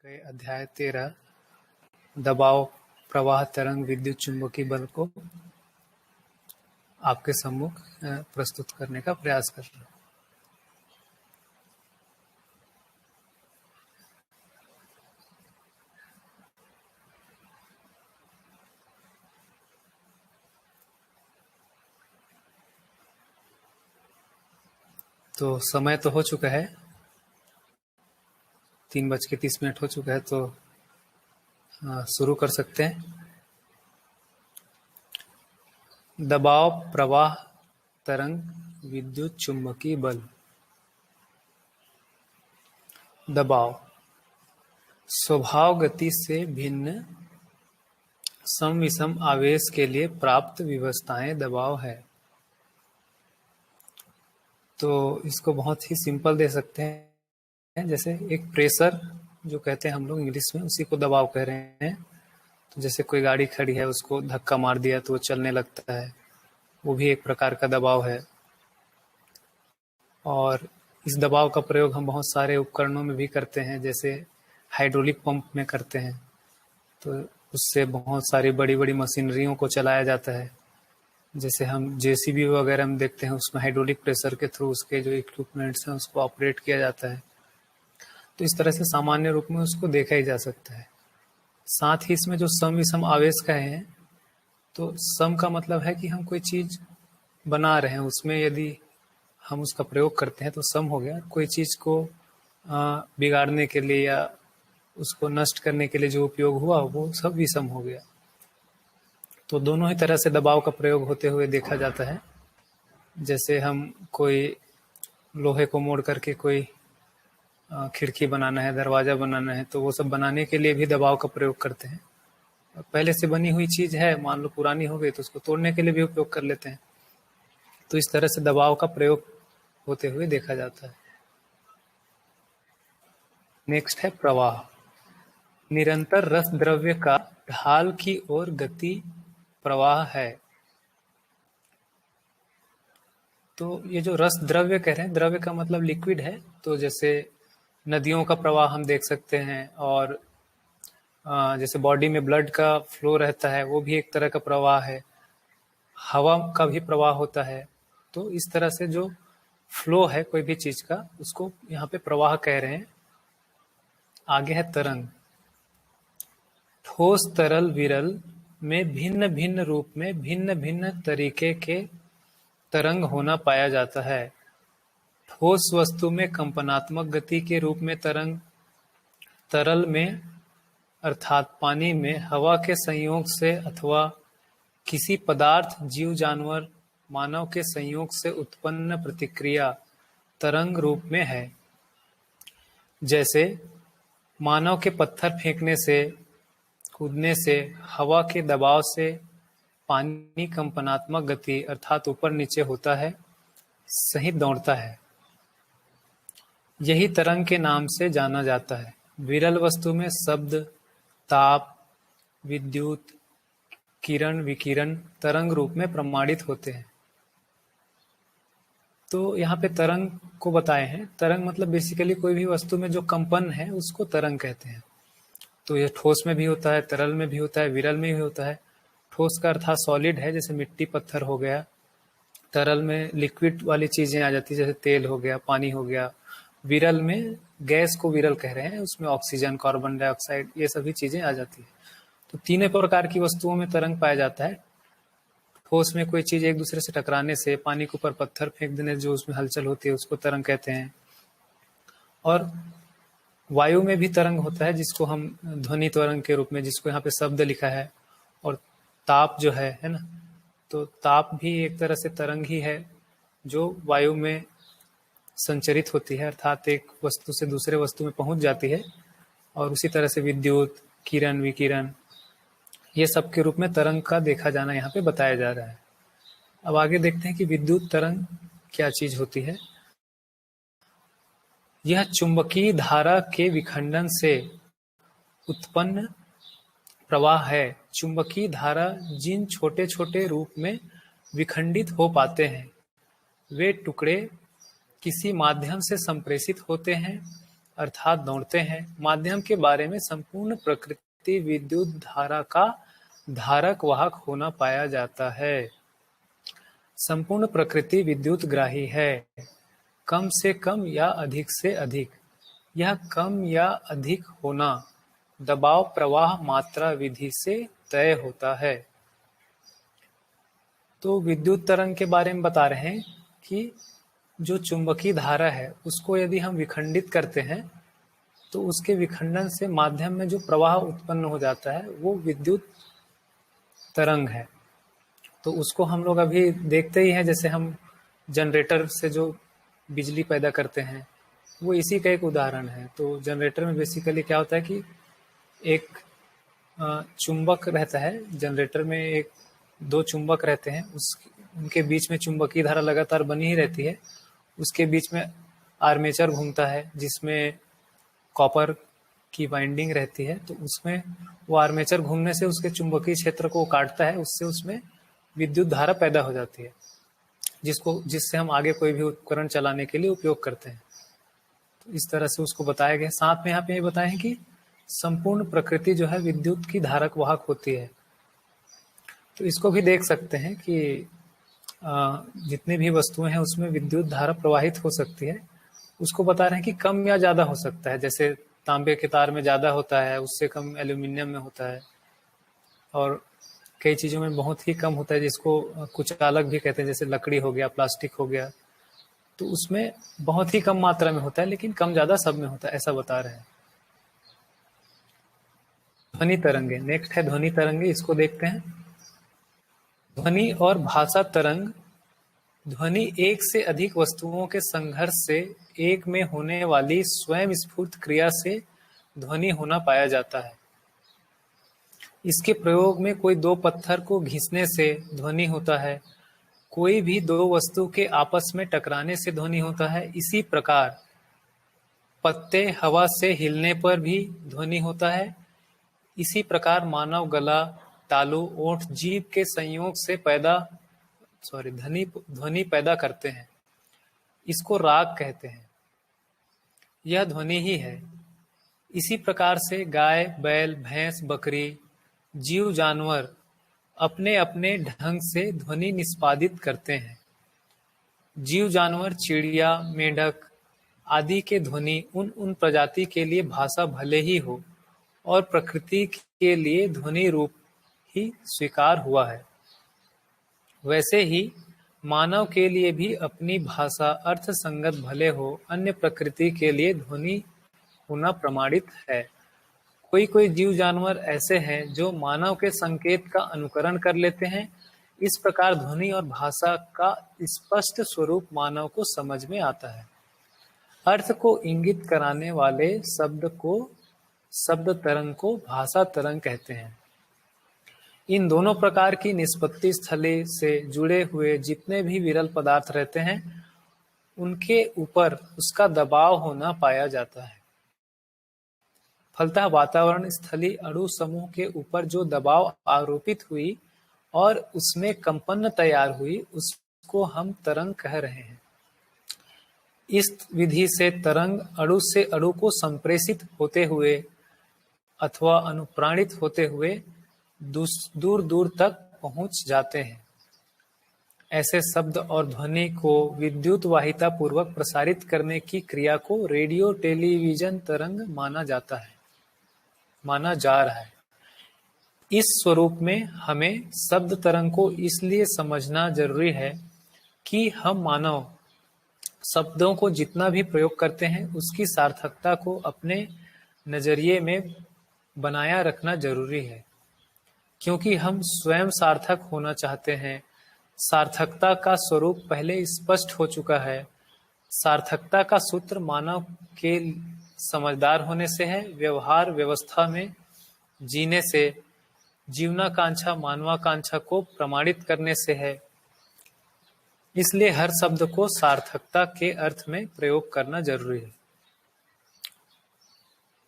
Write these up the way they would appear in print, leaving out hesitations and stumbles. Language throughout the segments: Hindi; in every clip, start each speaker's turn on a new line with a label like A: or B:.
A: गए अध्याय 13 दबाव प्रवाह तरंग विद्युत चुंबकीय बल को आपके सम्मुख प्रस्तुत करने का प्रयास कर रहा हूं। तो समय तो हो चुका है, 3:30 हो चुका है, तो शुरू कर सकते हैं। दबाव प्रवाह तरंग विद्युत चुंबकीय बल। दबाव स्वभाव गति से भिन्न सम विषम आवेश के लिए प्राप्त विवस्थाएं दबाव है। तो इसको बहुत ही सिंपल दे सकते हैं, जैसे एक प्रेशर जो कहते हैं हम लोग इंग्लिश में, उसी को दबाव कह रहे हैं। तो जैसे कोई गाड़ी खड़ी है, उसको धक्का मार दिया तो वो चलने लगता है, वो भी एक प्रकार का दबाव है। और इस दबाव का प्रयोग हम बहुत सारे उपकरणों में भी करते हैं, जैसे हाइड्रोलिक पंप में करते हैं। तो उससे बहुत सारी बड़ी बड़ी मशीनरियों को चलाया जाता है। जैसे हम जेसीबी वगैरह में देखते हैं, उसमें हाइड्रोलिक प्रेशर के थ्रू उसके जो इक्विपमेंट्स हैं उसको ऑपरेट किया जाता है। तो इस तरह से सामान्य रूप में उसको देखा ही जा सकता है। साथ ही इसमें जो सम विषम आवेश का है, तो सम का मतलब है कि हम कोई चीज बना रहे हैं, उसमें यदि हम उसका प्रयोग करते हैं तो सम हो गया। कोई चीज को बिगाड़ने के लिए या उसको नष्ट करने के लिए जो उपयोग हुआ, वो सब विषम हो गया। तो दोनों ही तरह से दबाव का प्रयोग होते हुए देखा जाता है। जैसे हम कोई लोहे को मोड़ करके कोई खिड़की बनाना है, दरवाजा बनाना है, तो वो सब बनाने के लिए भी दबाव का प्रयोग करते हैं। पहले से बनी हुई चीज है, मान लो पुरानी हो गई, तो उसको तोड़ने के लिए भी उपयोग कर लेते हैं। तो इस तरह से दबाव का प्रयोग होते हुए देखा जाता है। नेक्स्ट है प्रवाह। निरंतर रस द्रव्य का ढाल की ओर गति प्रवाह है। तो ये जो रस द्रव्य कह रहे हैं, द्रव्य का मतलब लिक्विड है। तो जैसे नदियों का प्रवाह हम देख सकते हैं, और जैसे बॉडी में ब्लड का फ्लो रहता है, वो भी एक तरह का प्रवाह है। हवा का भी प्रवाह होता है। तो इस तरह से जो फ्लो है कोई भी चीज का, उसको यहाँ पे प्रवाह कह रहे हैं। आगे है तरंग। ठोस तरल विरल में भिन्न भिन्न रूप में भिन्न भिन्न तरीके के तरंग होना पाया जाता है। ठोस वस्तु में कंपनात्मक गति के रूप में तरंग, तरल में अर्थात पानी में हवा के संयोग से अथवा किसी पदार्थ, जीव, जानवर, मानव के संयोग से उत्पन्न प्रतिक्रिया तरंग रूप में है। जैसे मानव के पत्थर फेंकने से, कूदने से, हवा के दबाव से पानी कंपनात्मक गति अर्थात ऊपर नीचे होता है, सहित दौड़ता है। यही तरंग के नाम से जाना जाता है। विरल वस्तु में शब्द, ताप, विद्युत, किरण, विकिरण तरंग रूप में प्रमाणित होते हैं। तो यहाँ पे तरंग को बताए हैं। तरंग मतलब बेसिकली कोई भी वस्तु में जो कंपन है, उसको तरंग कहते हैं। तो ये ठोस में भी होता है, तरल में भी होता है, विरल में भी होता है। ठोस का अर्थात सॉलिड है, जैसे मिट्टी पत्थर हो गया। तरल में लिक्विड वाली चीजें आ जाती है, जैसे तेल हो गया, पानी हो गया। विरल में गैस को विरल कह रहे हैं, उसमें ऑक्सीजन, कार्बन डाइऑक्साइड, ये सभी चीजें आ जाती है। तो तीनों प्रकार की वस्तुओं में तरंग पाया जाता है। ठोस में कोई चीज एक दूसरे से टकराने से, पानी के ऊपर पत्थर फेंक देने जो उसमें हलचल होती है, उसको तरंग कहते हैं। और वायु में भी तरंग होता है, जिसको हम ध्वनि तरंग के रूप में, जिसको यहाँ पे शब्द लिखा है। और ताप जो है ना, तो ताप भी एक तरह से तरंग ही है, जो वायु में संचरित होती है, अर्थात एक वस्तु से दूसरे वस्तु में पहुंच जाती है। और उसी तरह से विद्युत, किरण, विकिरण, ये सब के रूप में तरंग का देखा जाना यहाँ पे बताया जा रहा है। अब आगे देखते हैं कि विद्युत तरंग क्या चीज होती है। यह चुंबकीय धारा के विखंडन से उत्पन्न प्रवाह है। चुंबकीय धारा जिन छोटे छोटे रूप में विखंडित हो पाते हैं, वे टुकड़े किसी माध्यम से संप्रेषित होते हैं अर्थात दौड़ते हैं। माध्यम के बारे में संपूर्ण प्रकृति विद्युत धारा का धारक वाहक होना पाया जाता है। संपूर्ण प्रकृति विद्युत ग्राही है। कम से कम या अधिक से अधिक। यह कम या अधिक होना दबाव प्रवाह मात्रा विधि से तय होता है। तो विद्युत तरंग के बारे में बता रहे हैं कि जो चुंबकीय धारा है उसको यदि हम विखंडित करते हैं तो उसके विखंडन से माध्यम में जो प्रवाह उत्पन्न हो जाता है वो विद्युत तरंग है। तो उसको हम लोग अभी देखते ही हैं, जैसे हम जनरेटर से जो बिजली पैदा करते हैं वो इसी का एक उदाहरण है। तो जनरेटर में बेसिकली क्या होता है कि एक चुंबक रहता है। जनरेटर में एक दो चुंबक रहते हैं, उनके बीच में चुंबकीय धारा लगातार बनी ही रहती है। उसके बीच में आर्मेचर घूमता है जिसमें कॉपर की वाइंडिंग रहती है। तो उसमें वो आर्मेचर घूमने से उसके चुंबकीय क्षेत्र को काटता है, उससे उसमें विद्युत धारा पैदा हो जाती है जिससे हम आगे कोई भी उपकरण चलाने के लिए उपयोग करते हैं। तो इस तरह से उसको बताया गया। साथ में यहाँ पे ये बताया है कि संपूर्ण प्रकृति जो है विद्युत की धारक वाहक होती है। तो इसको भी देख सकते हैं कि जितनी भी वस्तुएं हैं उसमें विद्युत धारा प्रवाहित हो सकती है। उसको बता रहे हैं कि कम या ज्यादा हो सकता है। जैसे तांबे के तार में ज्यादा होता है, उससे कम एल्यूमिनियम में होता है, और कई चीजों में बहुत ही कम होता है जिसको कुछ अलग भी कहते हैं, जैसे लकड़ी हो गया, प्लास्टिक हो गया। तो उसमें बहुत ही कम मात्रा में होता है, लेकिन कम ज्यादा सब में होता है, ऐसा बता रहे हैं। ध्वनि तरंगे, नेक्स्ट है ध्वनि तरंगे। इसको देखते हैं। ध्वनि और भाषा तरंग। ध्वनि एक से अधिक वस्तुओं के संघर्ष से एक में होने वाली स्वयं स्फूर्त क्रिया से ध्वनि होना पाया जाता है। इसके प्रयोग में कोई दो पत्थर को घिसने से ध्वनि होता है, कोई भी दो वस्तु के आपस में टकराने से ध्वनि होता है। इसी प्रकार पत्ते हवा से हिलने पर भी ध्वनि होता है। इसी प्रकार मानव गला, तालु, ओठ, जीभ के संयोग से ध्वनि पैदा करते हैं। इसको राग कहते हैं। यह ध्वनि ही है। इसी प्रकार से गाय, बैल, भैंस, बकरी, जीव जानवर अपने अपने ढंग से ध्वनि निष्पादित करते हैं। जीव जानवर, चिड़िया, मेंढक आदि के ध्वनि उन प्रजाति के लिए भाषा भले ही हो और प्रकृति के लिए ध्वनि रूप ही स्वीकार हुआ है, वैसे ही मानव के लिए भी अपनी भाषा अर्थ संगत भले हो, अन्य प्रकृति के लिए ध्वनि होना प्रमाणित है। कोई कोई जीव जानवर ऐसे हैं जो मानव के संकेत का अनुकरण कर लेते हैं। इस प्रकार ध्वनि और भाषा का स्पष्ट स्वरूप मानव को समझ में आता है। अर्थ को इंगित कराने वाले शब्द तरंग को भाषा तरंग कहते हैं। इन दोनों प्रकार की निष्पत्ति स्थली से जुड़े हुए जितने भी विरल पदार्थ रहते हैं उनके ऊपर उसका दबाव होना पाया जाता है। फलतः वातावरण स्थली अणु समूह के ऊपर जो दबाव आरोपित हुई और उसमें कंपन तैयार हुई उसको हम तरंग कह रहे हैं। इस विधि से तरंग अणु से अणु को संप्रेषित होते हुए अथवा अनुप्राणित होते हुए दूर दूर तक पहुंच जाते हैं। ऐसे शब्द और ध्वनि को विद्युत वाहिता पूर्वक प्रसारित करने की क्रिया को रेडियो टेलीविजन तरंग माना जा रहा है। इस स्वरूप में हमें शब्द तरंग को इसलिए समझना जरूरी है कि हम मानव शब्दों को जितना भी प्रयोग करते हैं उसकी सार्थकता को अपने नजरिए में बनाया रखना जरूरी है, क्योंकि हम स्वयं सार्थक होना चाहते हैं। सार्थकता का स्वरूप पहले स्पष्ट हो चुका है। सार्थकता का सूत्र मानव के समझदार होने से है, व्यवहार व्यवस्था में जीने से, जीवनाकांक्षा मानवाकांक्षा को प्रमाणित करने से है। इसलिए हर शब्द को सार्थकता के अर्थ में प्रयोग करना जरूरी है।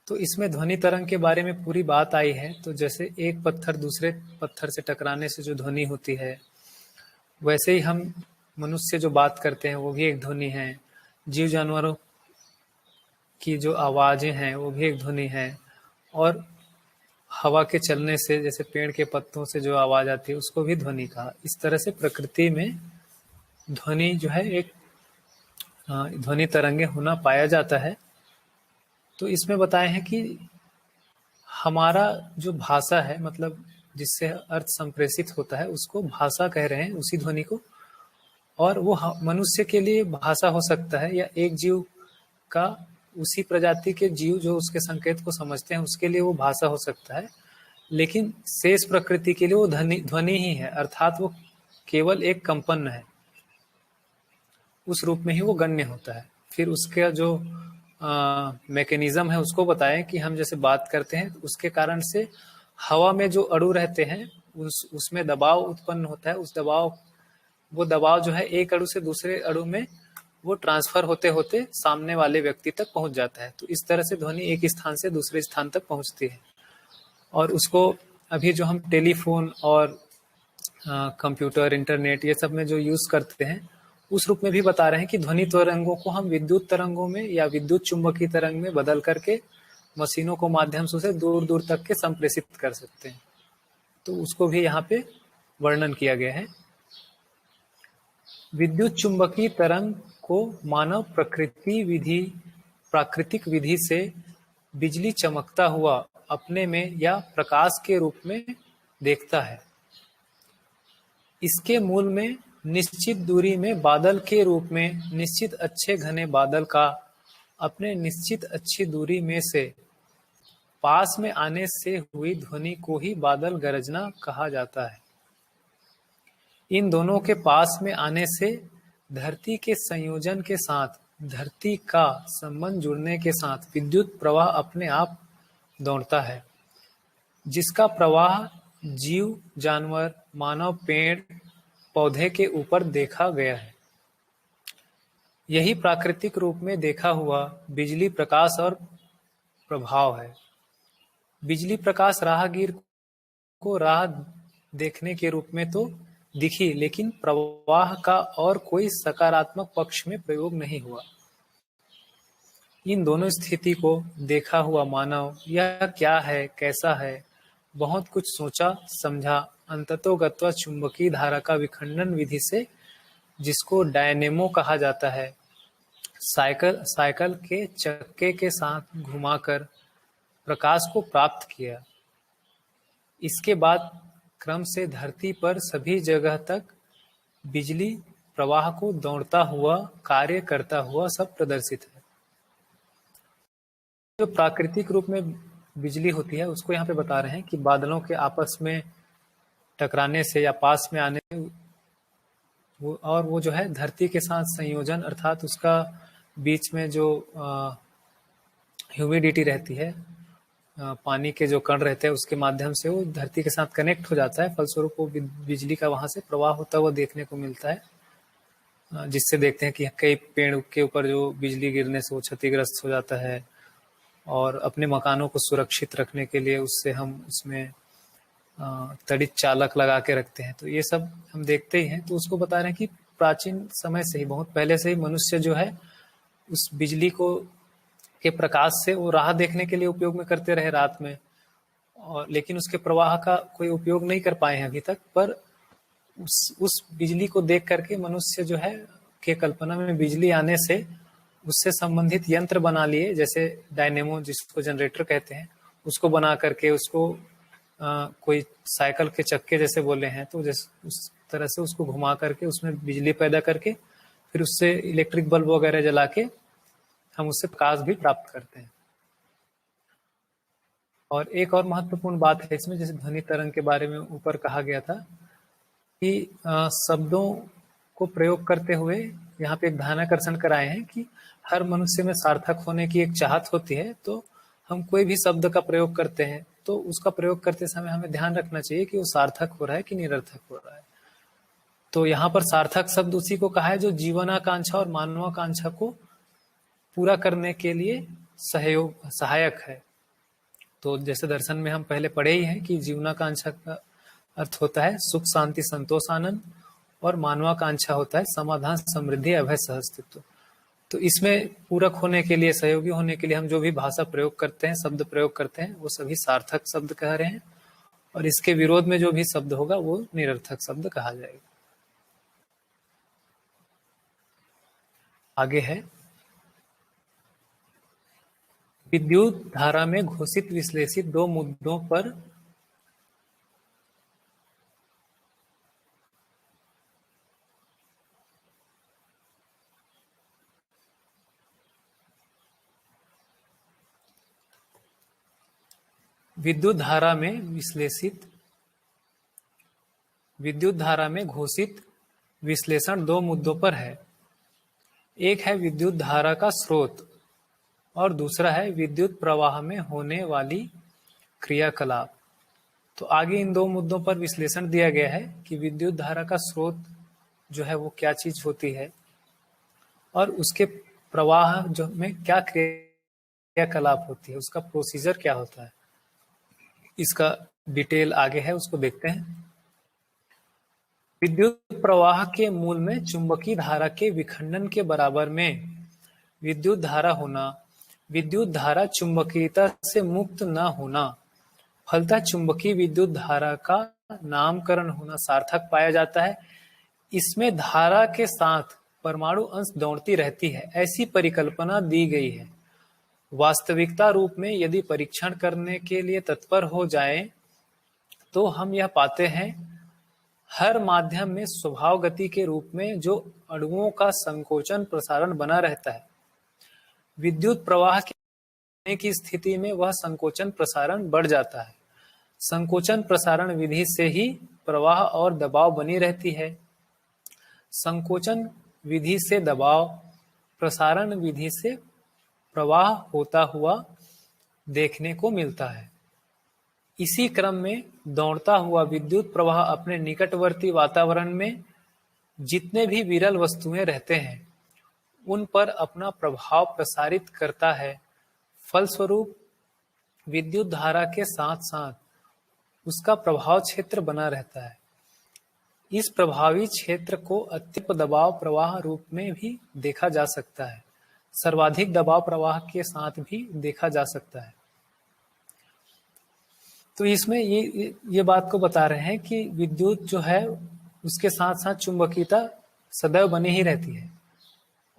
A: तो इसमें ध्वनि तरंग के बारे में पूरी बात आई है। तो जैसे एक पत्थर दूसरे पत्थर से टकराने से जो ध्वनि होती है, वैसे ही हम मनुष्य जो बात करते हैं वो भी एक ध्वनि है। जीव जानवरों की जो आवाजें हैं वो भी एक ध्वनि है, और हवा के चलने से जैसे पेड़ के पत्तों से जो आवाज आती है उसको भी ध्वनि कहा। इस तरह से प्रकृति में ध्वनि जो है एक ध्वनि तरंगे होना पाया जाता है। तो इसमें बताए हैं कि हमारा जो भाषा है, मतलब जिससे अर्थ संप्रेषित होता है, उसको भाषा कह रहे हैं, उसी ध्वनि को। और वो मनुष्य के लिए भाषा हो सकता है, या एक जीव का, उसी प्रजाति के जीव जो उसके संकेत को समझते हैं उसके लिए वो भाषा हो सकता है। लेकिन शेष प्रकृति के लिए वो ध्वनि ही है, अर्थात वो केवल एक कंपन है, उस रूप में ही वो गण्य होता है। फिर उसका जो मैकेनिज्म है उसको बताएं कि हम जैसे बात करते हैं उसके कारण से हवा में जो अणु रहते हैं उसमें दबाव उत्पन्न होता है। वो दबाव जो है एक अणु से दूसरे अणु में वो ट्रांसफर होते होते सामने वाले व्यक्ति तक पहुंच जाता है। तो इस तरह से ध्वनि एक स्थान से दूसरे स्थान तक पहुंचती है। और उसको अभी जो हम टेलीफोन और कंप्यूटर, इंटरनेट, ये सब में जो यूज करते हैं उस रूप में भी बता रहे हैं कि ध्वनि तरंगों को हम विद्युत तरंगों में या विद्युत चुंबकीय तरंग में बदल करके मशीनों को माध्यम से उसे दूर दूर तक के संप्रेषित कर सकते हैं। तो उसको भी यहाँ पे वर्णन किया गया है। विद्युत चुंबकीय तरंग को मानव प्राकृतिक विधि से बिजली चमकता हुआ अपने में या प्रकाश के रूप में देखता है। इसके मूल में निश्चित दूरी में बादल के रूप में निश्चित अच्छे घने बादल का अपने निश्चित अच्छी दूरी में से पास में आने से हुई ध्वनि को ही बादल गरजना कहा जाता है। इन दोनों के पास में आने से धरती के संयोजन के साथ, धरती का संबंध जुड़ने के साथ विद्युत प्रवाह अपने आप दौड़ता है, जिसका प्रवाह जीव, जानवर, मानव, पेड़ पौधे के ऊपर देखा गया है। यही प्राकृतिक रूप में देखा हुआ बिजली प्रकाश और प्रभाव है। बिजली प्रकाश राहगीर को राह देखने के रूप में तो दिखी, लेकिन प्रवाह का और कोई सकारात्मक पक्ष में प्रयोग नहीं हुआ। इन दोनों स्थिति को देखा हुआ मानव यह क्या है, कैसा है, बहुत कुछ सोचा समझा, अंततोगत्वा चुंबकीय धारा का विखंडन विधि से, जिसको डायनेमो कहा जाता है, साइकिल के चक्के के साथ घुमाकर प्रकाश को प्राप्त किया। इसके बाद क्रम से धरती पर सभी जगह तक बिजली प्रवाह को दौड़ता हुआ, कार्य करता हुआ सब प्रदर्शित है। जो प्राकृतिक रूप में बिजली होती है उसको यहाँ पे बता रहे हैं कि बादलों के आपस में टकराने से या पास में आने, वो जो है धरती के साथ संयोजन, अर्थात उसका बीच में जो ह्यूमिडिटी रहती है, पानी के जो कण रहते हैं उसके माध्यम से वो धरती के साथ कनेक्ट हो जाता है। फलस्वरूप वो बिजली का वहां से प्रवाह होता हुआ देखने को मिलता है, जिससे देखते हैं कि कई पेड़ के ऊपर जो बिजली गिरने से वो क्षतिग्रस्त हो जाता है। और अपने मकानों को सुरक्षित रखने के लिए उससे हम उसमें तड़ित चालक लगा के रखते हैं। तो ये सब हम देखते ही हैं। तो उसको बता रहे हैं कि प्राचीन समय से ही, बहुत पहले से ही मनुष्य जो है उस बिजली को के प्रकाश से वो राह देखने के लिए उपयोग में करते रहे रात में, और लेकिन उसके प्रवाह का कोई उपयोग नहीं कर पाए हैं अभी तक। पर उस बिजली को देख करके मनुष्य जो है के कल्पना में बिजली आने से उससे संबंधित यंत्र बना लिए, जैसे डायनेमो जिसको जनरेटर कहते हैं, उसको बना करके उसको कोई साइकिल के चक्के जैसे बोले हैं, तो उस तरह से उसको घुमा करके उसमें बिजली पैदा करके फिर उससे इलेक्ट्रिक बल्ब वगैरह जला के हम उससे प्रकाश भी प्राप्त करते हैं। और एक और महत्वपूर्ण बात है इसमें, जैसे ध्वनि तरंग के बारे में ऊपर कहा गया था कि शब्दों को प्रयोग करते हुए यहाँ पे एक ध्यानाकर्षण कराए हैं कि हर मनुष्य में सार्थक होने की एक चाहत होती है। तो हम कोई भी शब्द का प्रयोग करते हैं तो उसका प्रयोग करते समय हमें ध्यान रखना चाहिए कि वो सार्थक हो रहा है कि निरर्थक हो रहा है। तो यहाँ पर सार्थक शब्द उसी को कहा है जो जीवनाकांक्षा और मानवाकांक्षा को पूरा करने के लिए सहायक है। तो जैसे दर्शन में हम पहले पढ़े ही हैं कि जीवनाकांक्षा का अर्थ होता है सुख, शांति, संतोष, आनंद, और मानवाकांक्षा होता है समाधान, समृद्धि, अभय, सहअस्तित्व। तो इसमें पूरक होने के लिए, सहयोगी होने के लिए हम जो भी भाषा प्रयोग करते हैं, शब्द प्रयोग करते हैं, वो सभी सार्थक शब्द कह रहे हैं, और इसके विरोध में जो भी शब्द होगा वो निरर्थक शब्द कहा जाएगा। आगे है, विद्युत धारा में घोषित विश्लेषित दो मुद्दों पर विद्युत धारा में घोषित विश्लेषण दो मुद्दों पर है। एक है विद्युत धारा का स्रोत और दूसरा है विद्युत प्रवाह में होने वाली क्रियाकलाप। तो आगे इन दो मुद्दों पर विश्लेषण दिया गया है कि विद्युत धारा का स्रोत जो है वो क्या चीज होती है और उसके प्रवाह जो में क्या क्रियाकलाप होती है, उसका प्रोसीजर क्या होता है। इसका डिटेल आगे है, उसको देखते हैं। विद्युत प्रवाह के मूल में चुंबकीय धारा के विखंडन के बराबर में विद्युत धारा होना, विद्युत धारा चुंबकीयता से मुक्त न होना, फलतः चुंबकीय विद्युत धारा का नामकरण होना सार्थक पाया जाता है। इसमें धारा के साथ परमाणु अंश दौड़ती रहती है, ऐसी परिकल्पना दी गई है। वास्तविकता रूप में यदि परीक्षण करने के लिए तत्पर हो जाए तो हम यह पाते हैं, हर माध्यम में स्वभाव गति के रूप में जो अणुओं का संकोचन प्रसारण बना रहता है, विद्युत प्रवाह की स्थिति में वह संकोचन प्रसारण बढ़ जाता है। संकोचन प्रसारण विधि से ही प्रवाह और दबाव बनी रहती है। संकोचन विधि से दबाव, प्रसारण विधि से प्रवाह होता हुआ देखने को मिलता है। इसी क्रम में दौड़ता हुआ विद्युत प्रवाह अपने निकटवर्ती वातावरण में जितने भी विरल वस्तुएं रहते हैं उन पर अपना प्रभाव प्रसारित करता है। फलस्वरूप विद्युत धारा के साथ साथ उसका प्रभाव क्षेत्र बना रहता है। इस प्रभावी क्षेत्र को अत्यल्प दबाव प्रवाह रूप में भी देखा जा सकता है, सर्वाधिक दबाव प्रवाह के साथ भी देखा जा सकता है। तो इसमें ये बात को बता रहे हैं कि विद्युत जो है उसके साथ साथ चुंबकीयता सदैव बनी ही रहती है,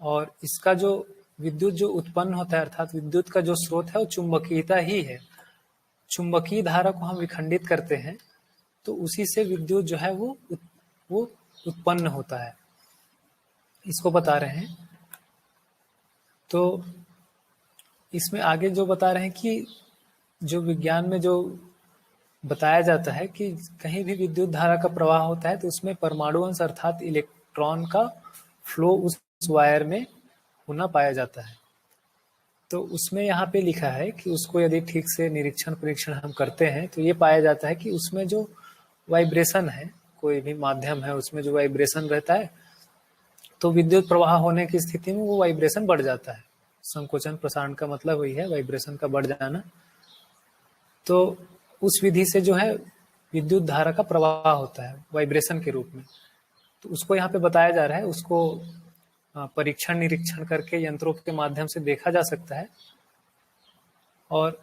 A: और इसका जो विद्युत जो उत्पन्न होता है अर्थात विद्युत का जो स्रोत है वो चुंबकीयता ही है। चुंबकीय धारा को हम विखंडित करते हैं तो उसी से विद्युत जो है वो उत्पन्न होता है, इसको बता रहे हैं। तो इसमें आगे जो बता रहे हैं कि जो विज्ञान में जो बताया जाता है कि कहीं भी विद्युत धारा का प्रवाह होता है तो उसमें परमाणु अंश अर्थात इलेक्ट्रॉन का फ्लो उस वायर में होना पाया जाता है। तो उसमें यहाँ पे लिखा है कि उसको यदि ठीक से निरीक्षण परीक्षण हम करते हैं तो ये पाया जाता है कि उसमें जो वाइब्रेशन है, कोई भी माध्यम है उसमें जो वाइब्रेशन रहता है तो विद्युत प्रवाह होने की स्थिति में वो वाइब्रेशन बढ़ जाता है। संकोचन प्रसारण का मतलब वही है, वाइब्रेशन का बढ़ जाना। तो उस विधि से जो है विद्युत धारा का प्रवाह होता है वाइब्रेशन के रूप में। तो उसको यहाँ पे बताया जा रहा है, उसको परीक्षण निरीक्षण करके यंत्रों के माध्यम से देखा जा सकता है। और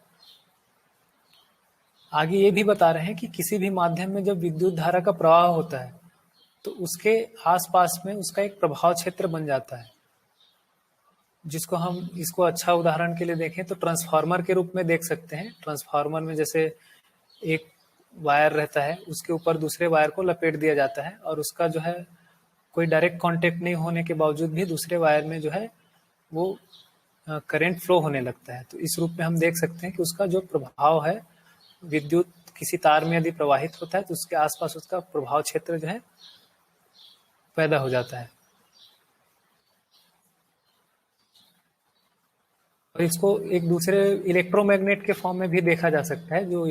A: आगे ये भी बता रहे हैं कि किसी भी माध्यम में जब विद्युत धारा का प्रवाह होता है तो उसके आसपास में उसका एक प्रभाव क्षेत्र बन जाता है, जिसको हम इसको अच्छा उदाहरण के लिए देखें तो ट्रांसफार्मर के रूप में देख सकते हैं। ट्रांसफार्मर में जैसे एक वायर रहता है, उसके ऊपर दूसरे वायर को लपेट दिया जाता है और उसका जो है कोई डायरेक्ट कांटेक्ट नहीं होने के बावजूद भी दूसरे वायर में जो है वो करंट फ्लो होने लगता है। तो इस रूप में हम देख सकते हैं कि उसका जो प्रभाव है, विद्युत किसी तार में यदि प्रवाहित होता है तो उसके आसपास उसका प्रभाव क्षेत्र जो है पैदा हो जाता है। और इसको एक दूसरे इलेक्ट्रोमैग्नेट के फॉर्म में भी देखा जा सकता है। जो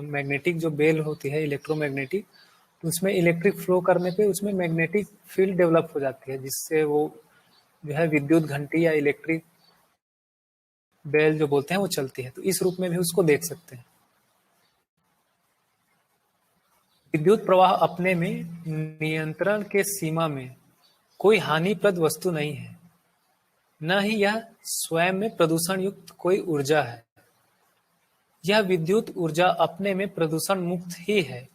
A: मैग्नेटिक जो बेल होती है इलेक्ट्रोमैग्नेटिक, उसमें इलेक्ट्रिक फ्लो करने पे उसमें मैग्नेटिक फील्ड डेवलप हो जाती है, जिससे वो जो है विद्युत घंटी या इलेक्ट्रिक बेल जो बोलते हैं वो चलती है। तो इस रूप में भी उसको देख सकते हैं। विद्युत प्रवाह अपने में नियंत्रण के सीमा में कोई हानिप्रद वस्तु नहीं है। न ही यह स्वयं में प्रदूषण युक्त कोई ऊर्जा है। यह विद्युत ऊर्जा अपने में प्रदूषण मुक्त ही है।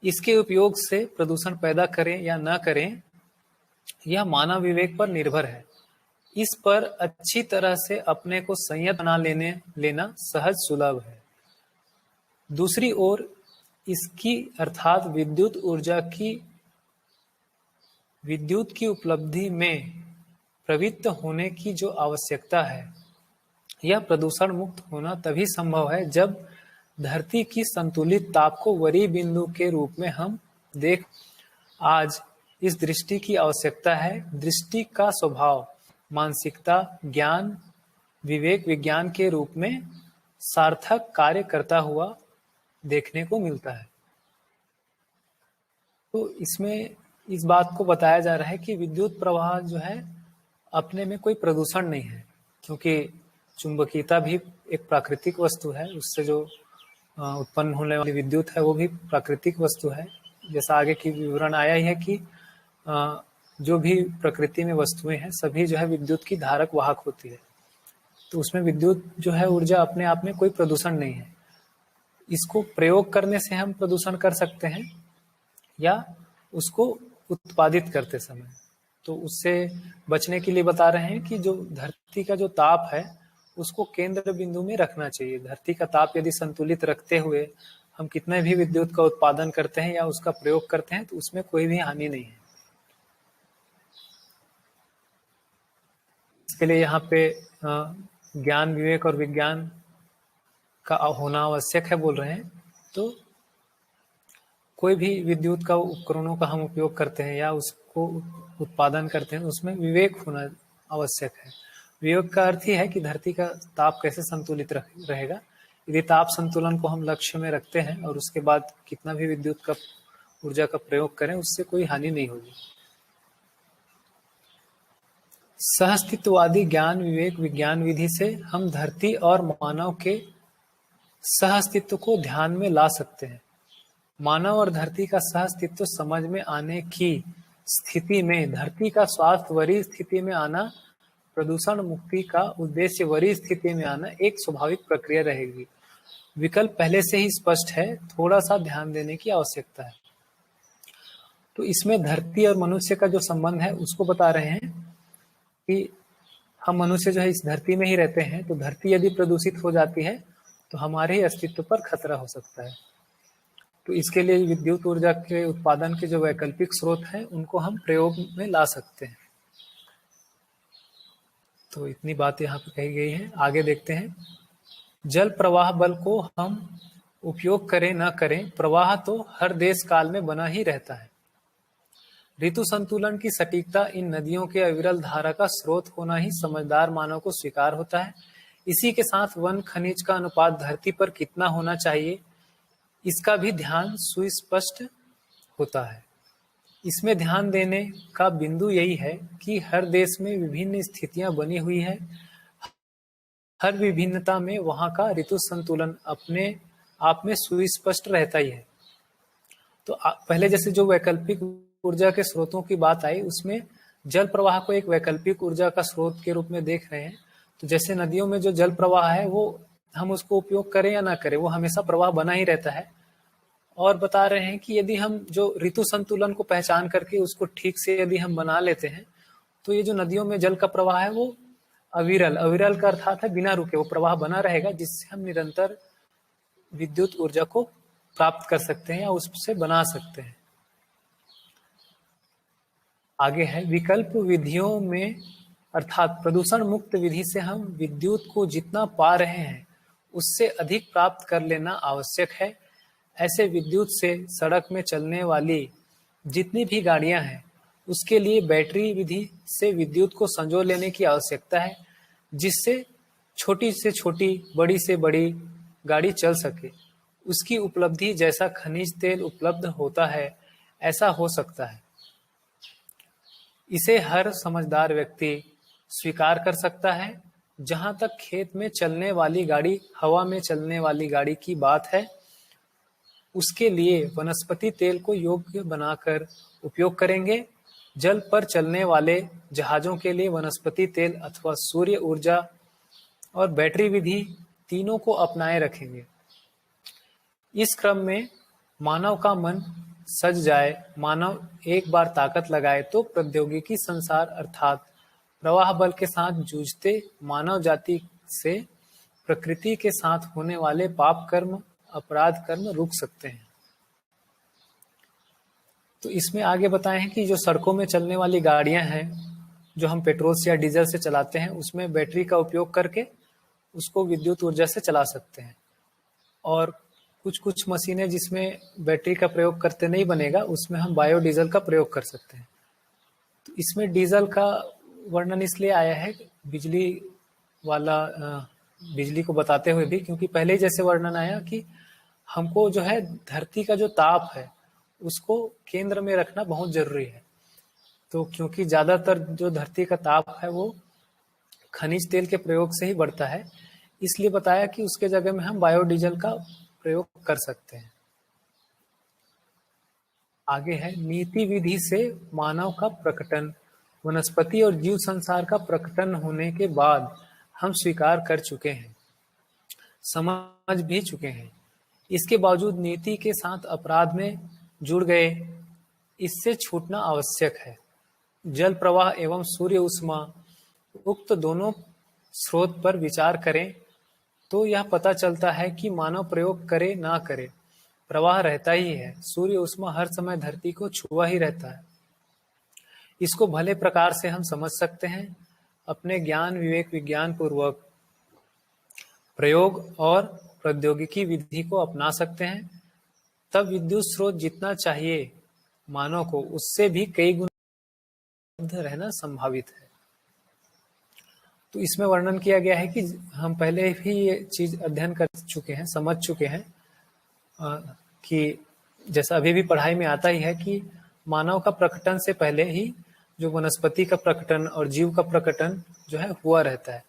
A: इसके उपयोग से प्रदूषण पैदा करें या न करें, यह मानव विवेक पर निर्भर है। इस पर अच्छी तरह से अपने को संयत बना लेना सहज सुलभ है। दूसरी ओर इसकी अर्थात विद्युत की उपलब्धि में प्रवृत्त होने की जो आवश्यकता है, यह प्रदूषण मुक्त होना तभी संभव है जब धरती की संतुलित ताप को वरीय बिंदु के रूप में हम देख। आज इस दृष्टि की आवश्यकता है। दृष्टि का स्वभाव मानसिकता, ज्ञान, विवेक, विज्ञान के रूप में सार्थक कार्य करता हुआ देखने को मिलता है। तो इसमें इस बात को बताया जा रहा है कि विद्युत प्रवाह जो है अपने में कोई प्रदूषण नहीं है, क्योंकि चुंबकीयता भी एक प्राकृतिक वस्तु है। उससे जो उत्पन्न होने वाली विद्युत है वो भी प्राकृतिक वस्तु है। जैसा आगे की विवरण आया ही है कि जो भी प्रकृति में वस्तुएं हैं सभी जो है विद्युत की धारक वाहक होती है। तो उसमें विद्युत जो है ऊर्जा अपने आप में कोई प्रदूषण नहीं है। इसको प्रयोग करने से हम प्रदूषण कर सकते हैं या उसको उत्पादित करते समय। तो उससे बचने के लिए बता रहे हैं कि जो धरती का जो ताप है उसको केंद्र बिंदु में रखना चाहिए। धरती का ताप यदि संतुलित रखते हुए हम कितने भी विद्युत का उत्पादन करते हैं या उसका प्रयोग करते हैं तो उसमें कोई भी हानि नहीं है। इसके लिए यहाँ पे ज्ञान, विवेक और विज्ञान का होना आवश्यक है बोल रहे हैं। तो कोई भी विद्युत का उपकरणों का हम उपयोग करते हैं या उसको उत्पादन करते हैं उसमें विवेक होना आवश्यक है। विवेक का अर्थ ही है कि धरती का ताप कैसे संतुलित रहेगा। यदि ताप संतुलन को हम लक्ष्य में रखते हैं और उसके बाद कितना भी विद्युत का ऊर्जा का प्रयोग करें उससे कोई हानि नहीं होगी। सहअस्तित्ववादी ज्ञान, विवेक, विज्ञान विधि से हम धरती और मानव के सहअस्तित्व को ध्यान में ला सकते हैं। मानव और धरती का सहअस्तित्व समझ में आने की स्थिति में धरती का स्वास्थ्य वरीय स्थिति में आना, प्रदूषण मुक्ति का उद्देश्य वरीय स्थिति में आना एक स्वाभाविक प्रक्रिया रहेगी। विकल्प पहले से ही स्पष्ट है, थोड़ा सा ध्यान देने की आवश्यकता है। तो इसमें धरती और मनुष्य का जो संबंध है उसको बता रहे हैं कि हम मनुष्य जो है इस धरती में ही रहते हैं। तो धरती यदि प्रदूषित हो जाती है तो हमारे ही अस्तित्व पर खतरा हो सकता है। तो इसके लिए विद्युत ऊर्जा के उत्पादन के जो वैकल्पिक स्रोत हैं उनको हम प्रयोग में ला सकते हैं। तो इतनी बात यहाँ पे कही गई है। आगे देखते हैं। जल प्रवाह बल को हम उपयोग करें न करें, प्रवाह तो हर देश काल में बना ही रहता है। ऋतु संतुलन की सटीकता इन नदियों के अविरल धारा का स्रोत होना ही समझदार मानव को स्वीकार होता है। इसी के साथ वन खनिज का अनुपात धरती पर कितना होना चाहिए इसका भी ध्यान सुस्पष्ट होता है। इसमें ध्यान देने का बिंदु यही है कि हर देश में विभिन्न स्थितियां बनी हुई है। हर विभिन्नता में वहां का ऋतु संतुलन अपने आप में सुस्पष्ट रहता ही है। तो पहले जैसे जो वैकल्पिक ऊर्जा के स्रोतों की बात आई उसमें जल प्रवाह को एक वैकल्पिक ऊर्जा का स्रोत के रूप में देख रहे हैं। तो जैसे नदियों में जो जल प्रवाह है वो हम उसको उपयोग करें या ना करें वो हमेशा प्रवाह बना ही रहता है। और बता रहे हैं कि यदि हम जो ऋतु संतुलन को पहचान करके उसको ठीक से यदि हम बना लेते हैं तो ये जो नदियों में जल का प्रवाह है वो अविरल का अर्थात है बिना रुके वो प्रवाह बना रहेगा, जिससे हम निरंतर विद्युत ऊर्जा को प्राप्त कर सकते हैं या उससे बना सकते हैं। आगे है विकल्प विधियों में अर्थात प्रदूषण मुक्त विधि से हम विद्युत को जितना पा रहे हैं उससे अधिक प्राप्त कर लेना आवश्यक है। ऐसे विद्युत से सड़क में चलने वाली जितनी भी गाड़ियां हैं उसके लिए बैटरी विधि से विद्युत को संजो लेने की आवश्यकता है, जिससे छोटी से छोटी, बड़ी से बड़ी गाड़ी चल सके। उसकी उपलब्धि जैसा खनिज तेल उपलब्ध होता है ऐसा हो सकता है। इसे हर समझदार व्यक्ति स्वीकार कर सकता है। जहां तक खेत में चलने वाली गाड़ी, हवा में चलने वाली गाड़ी की बात है, उसके लिए वनस्पति तेल को योग्य बनाकर उपयोग करेंगे। जल पर चलने वाले जहाजों के लिए वनस्पति तेल अथवा सूर्य ऊर्जा और बैटरी विधि तीनों को अपनाए रखेंगे। इस क्रम में मानव का मन सज जाए, मानव एक बार ताकत लगाए तो प्रौद्योगिकी संसार अर्थात प्रवाह बल के साथ जूझते मानव जाति से प्रकृति के साथ होने वाले पाप कर्म, अपराध कर्म रुक सकते हैं। तो इसमें आगे बताए हैं कि जो सड़कों में चलने वाली गाड़ियां हैं, जो हम पेट्रोल से या डीजल से चलाते हैं, उसमें बैटरी का उपयोग करके उसको विद्युत ऊर्जा से चला सकते हैं। और कुछ कुछ मशीनें जिसमें बैटरी का प्रयोग करते नहीं बनेगा, उसमें हम बायोडीजल का प्रयोग कर सकते हैं। तो इसमें डीजल का वर्णन इसलिए आया है बिजली वाला बिजली को बताते हुए भी, क्योंकि पहले ही जैसे वर्णन आया कि हमको जो है धरती का जो ताप है उसको केंद्र में रखना बहुत जरूरी है। तो क्योंकि ज्यादातर जो धरती का ताप है वो खनिज तेल के प्रयोग से ही बढ़ता है, इसलिए बताया कि उसके जगह में हम बायोडीजल का प्रयोग कर सकते हैं। आगे है नीति विधि से मानव का प्रकटन। वनस्पति और जीव संसार का प्रकटन होने के बाद हम स्वीकार कर चुके हैं, समझ भी चुके हैं। इसके बावजूद नीति के साथ अपराध में जुड़ गए, इससे छूटना आवश्यक है। जल प्रवाह एवं सूर्य उष्मा उक्त दोनों स्रोत पर विचार करें तो यह पता चलता है कि मानव प्रयोग करे ना करे, प्रवाह रहता ही है। सूर्य उष्मा हर समय धरती को छुआ ही रहता है। इसको भले प्रकार से हम समझ सकते हैं, अपने ज्ञान विवेक विज्ञान पूर्वक प्रयोग और प्रौद्योगिकी विधि को अपना सकते हैं। तब विद्युत स्रोत जितना चाहिए मानव को, उससे भी कई गुना रहना संभावित है। तो इसमें वर्णन किया गया है कि हम पहले भी ये चीज अध्ययन कर चुके हैं, समझ चुके हैं कि जैसा अभी भी पढ़ाई में आता ही है कि मानव का प्रकटन से पहले ही जो वनस्पति का प्रकटन और जीव का प्रकटन जो है हुआ रहता है,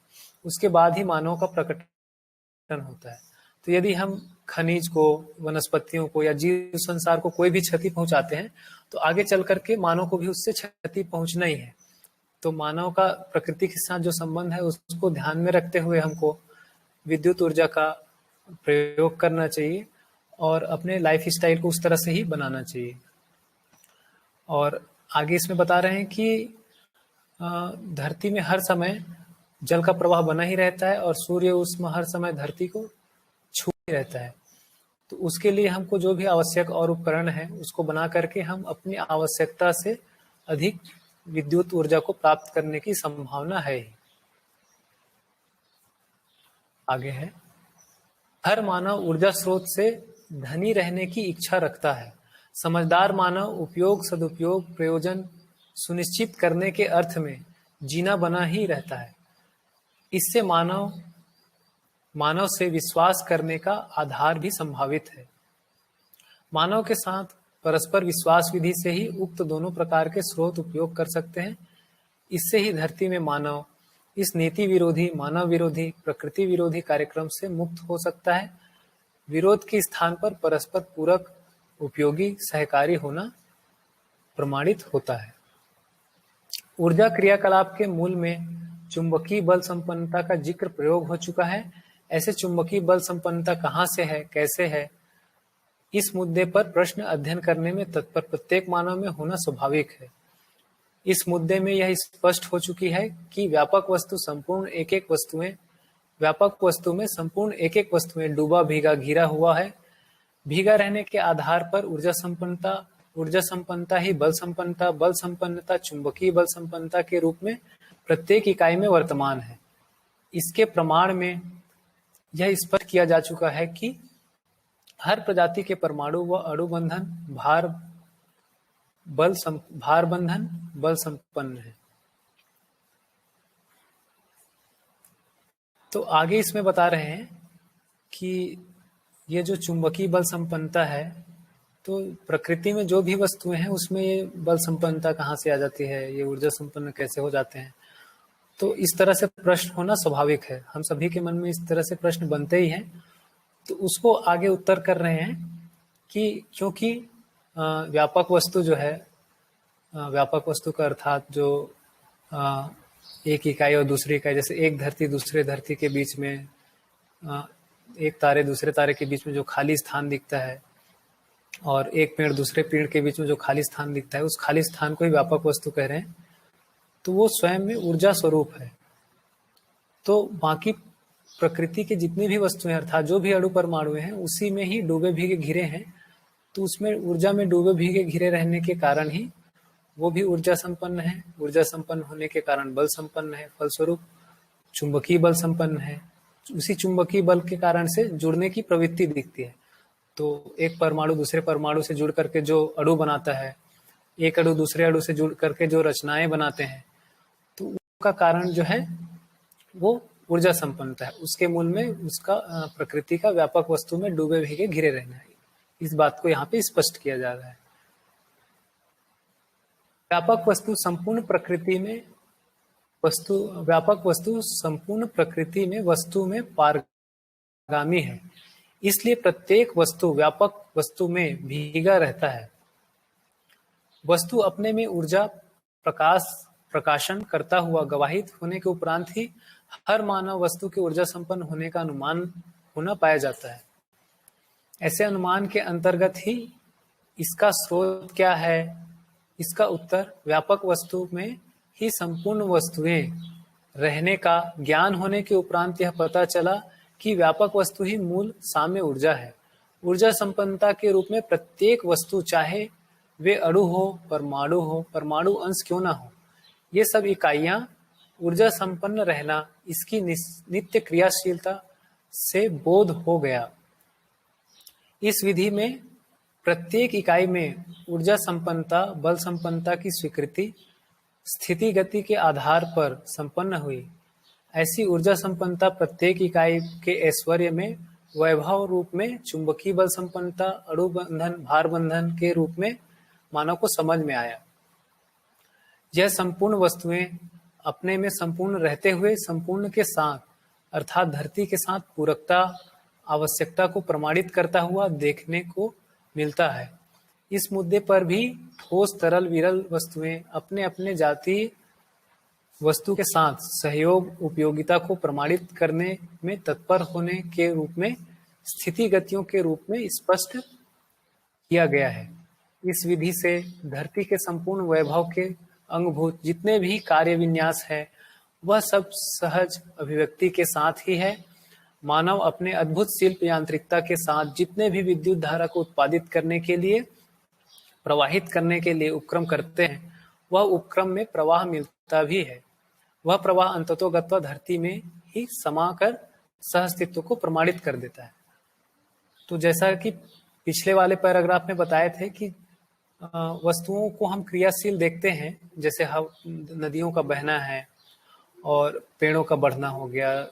A: उसके बाद ही मानव का प्रकटन होता है। तो यदि हम खनिज को, वनस्पतियों को या जीव संसार को कोई भी क्षति पहुंचाते हैं तो आगे चल करके मानव को भी उससे क्षति पहुंचना ही है। तो मानव का प्रकृति के साथ जो संबंध है उसको ध्यान में रखते हुए हमको विद्युत ऊर्जा का प्रयोग करना चाहिए और अपने लाइफ स्टाइल को उस तरह से ही बनाना चाहिए। और आगे इसमें बता रहे हैं कि धरती में हर समय जल का प्रवाह बना ही रहता है और सूर्य उष्मा हर समय धरती को छू ही रहता है। तो उसके लिए हमको जो भी आवश्यक और उपकरण है उसको बना करके हम अपनी आवश्यकता से अधिक विद्युत ऊर्जा को प्राप्त करने की संभावना है ही। आगे है हर मानव ऊर्जा स्रोत से धनी रहने की इच्छा रखता है। समझदार मानव उपयोग, सदुपयोग, प्रयोजन सुनिश्चित करने के अर्थ में जीना बना ही रहता है। इससे मानव से विश्वास करने का आधार भी संभावित है। मानव के साथ परस्पर विश्वास विधि से ही उक्त दोनों प्रकार के स्रोत उपयोग कर सकते हैं। इससे ही धरती में मानव इस नीति विरोधी, मानव विरोधी, प्रकृति विरोधी कार्यक्रम से मुक्त हो सकता है। विरोध के स्थान पर परस्पर पूरक, उपयोगी, सहकारी होना प्रमाणित होता है। ऊर्जा क्रियाकलाप के मूल में चुंबकीय बल संपन्नता का जिक्र प्रयोग हो चुका है। ऐसे चुंबकीय बल संपन्नता कहाँ से है, कैसे है, इस मुद्दे पर प्रश्न अध्ययन करने में तत्पर प्रत्येक मानव में होना स्वाभाविक है। इस मुद्दे में यह स्पष्ट हो चुकी है कि व्यापक वस्तु में संपूर्ण एक एक वस्तुएं डूबा, भीगा, घिरा हुआ है। भीगा रहने के आधार पर ऊर्जा संपन्नता ही बल संपन्नता चुंबकीय बल संपन्नता के रूप में प्रत्येक इकाई में वर्तमान है। इसके प्रमाण में यह स्पष्ट किया जा चुका है कि हर प्रजाति के परमाणु व अणु बंधन भार बंधन बल संपन्न है। तो आगे इसमें बता रहे हैं कि ये जो चुंबकीय बल संपन्नता है, तो प्रकृति में जो भी वस्तुएं हैं उसमें ये बल संपन्नता कहाँ से आ जाती है, ये ऊर्जा संपन्न कैसे हो जाते हैं। तो इस तरह से प्रश्न होना स्वाभाविक है, हम सभी के मन में इस तरह से प्रश्न बनते ही हैं। तो उसको आगे उत्तर कर रहे हैं कि क्योंकि व्यापक वस्तु जो है व्यापक वस्तु का अर्थात जो अ, एक इकाई और दूसरी इकाई, जैसे एक धरती दूसरे धरती के बीच में, अ, एक तारे दूसरे तारे के बीच में जो खाली स्थान दिखता है, और एक पेड़ दूसरे पेड़ के बीच में जो खाली स्थान दिखता है, उस खाली स्थान को ही व्यापक वस्तु कह रहे हैं। तो वो स्वयं में ऊर्जा स्वरूप है। तो बाकी प्रकृति की जितनी भी वस्तुएं अर्थात जो भी अणु परमाणु हैं, उसी में ही डूबे भीगे घिरे हैं। तो उसमें ऊर्जा में डूबे भीगे घिरे रहने के कारण ही वो भी ऊर्जा संपन्न है। ऊर्जा संपन्न होने के कारण बल संपन्न है, फलस्वरूप चुंबकीय बल संपन्न है। उसी चुंबकीय बल के कारण से जुड़ने की प्रवृत्ति दिखती है। तो एक परमाणु दूसरे परमाणु से जुड़ करके जो अणु बनाता है, एक अणु दूसरे अणु से जुड़ करके जो रचनाएं बनाते हैं, तो उसका कारण जो है वो ऊर्जा संपन्नता है। उसके मूल में उसका प्रकृति का व्यापक वस्तु में डूबे भीगे घिरे रहना है। इस बात को यहाँ पे स्पष्ट किया जा रहा है। व्यापक वस्तु संपूर्ण प्रकृति में व्यापक वस्तु संपूर्ण प्रकृति में वस्तु में पारगामी है। इसलिए प्रत्येक वस्तु व्यापक वस्तु में भीगा रहता है। वस्तु अपने में ऊर्जा प्रकाशन करता हुआ गवाहित होने के उपरांत ही हर मानव वस्तु के ऊर्जा संपन्न होने का अनुमान होना पाया जाता है। ऐसे अनुमान के अंतर्गत ही इसका स्रोत क्या है, इसका उत्तर व्यापक वस्तु में ही संपूर्ण वस्तुएं रहने का ज्ञान होने के उपरांत यह पता चला कि व्यापक वस्तु ही मूल साम्य ऊर्जा है। ऊर्जा संपन्नता के रूप में प्रत्येक वस्तु, चाहे वे अणु हो, परमाणु अंश क्यों ना हो, ये सब इकाइयां ऊर्जा संपन्न रहना इसकी नित्य क्रियाशीलता से बोध हो गया। इस विधि में प्रत्येक इकाई में ऊर्जा संपन्नता, बल संपन्नता की स्वीकृति स्थिति गति के आधार पर संपन्न हुई। ऐसी ऊर्जा संपन्नता प्रत्येक इकाई के ऐश्वर्य में वैभव रूप में चुंबकीय बल संपन्नता, अणु बंधन, भार बंधन के रूप में मानव को समझ में आया। यह संपूर्ण वस्तुएं अपने में संपूर्ण रहते हुए संपूर्ण के साथ अर्थात धरती के साथ पूरकता आवश्यकता को प्रमाणित करता हुआ देखने को मिलता है। इस मुद्दे पर भी ठोस, तरल, विरल वस्तुएं अपने अपने जातीय वस्तु के साथ सहयोग उपयोगिता को प्रमाणित करने में तत्पर होने के रूप में स्थिति गतियों के रूप में स्पष्ट किया गया है। इस विधि से धरती के संपूर्ण वैभव के अंगभूत जितने भी कार्य विन्यास है, वह सब सहज अभिव्यक्ति के साथ ही है। मानव अपने अद्भुत शिल्प यांत्रिकता के साथ जितने भी विद्युत धारा को उत्पादित करने के लिए, प्रवाहित करने के लिए उपक्रम करते हैं, वह उपक्रम में प्रवाह मिलता भी है। वह प्रवाह अंततोगत्वा धरती में ही समाकर सहअस्तित्व को प्रमाणित कर देता है। तो जैसा कि पिछले वाले पैराग्राफ में बताए थे कि वस्तुओं को हम क्रियाशील देखते हैं, जैसे नदियों का बहना है और पेड़ों का बढ़ना हो गया,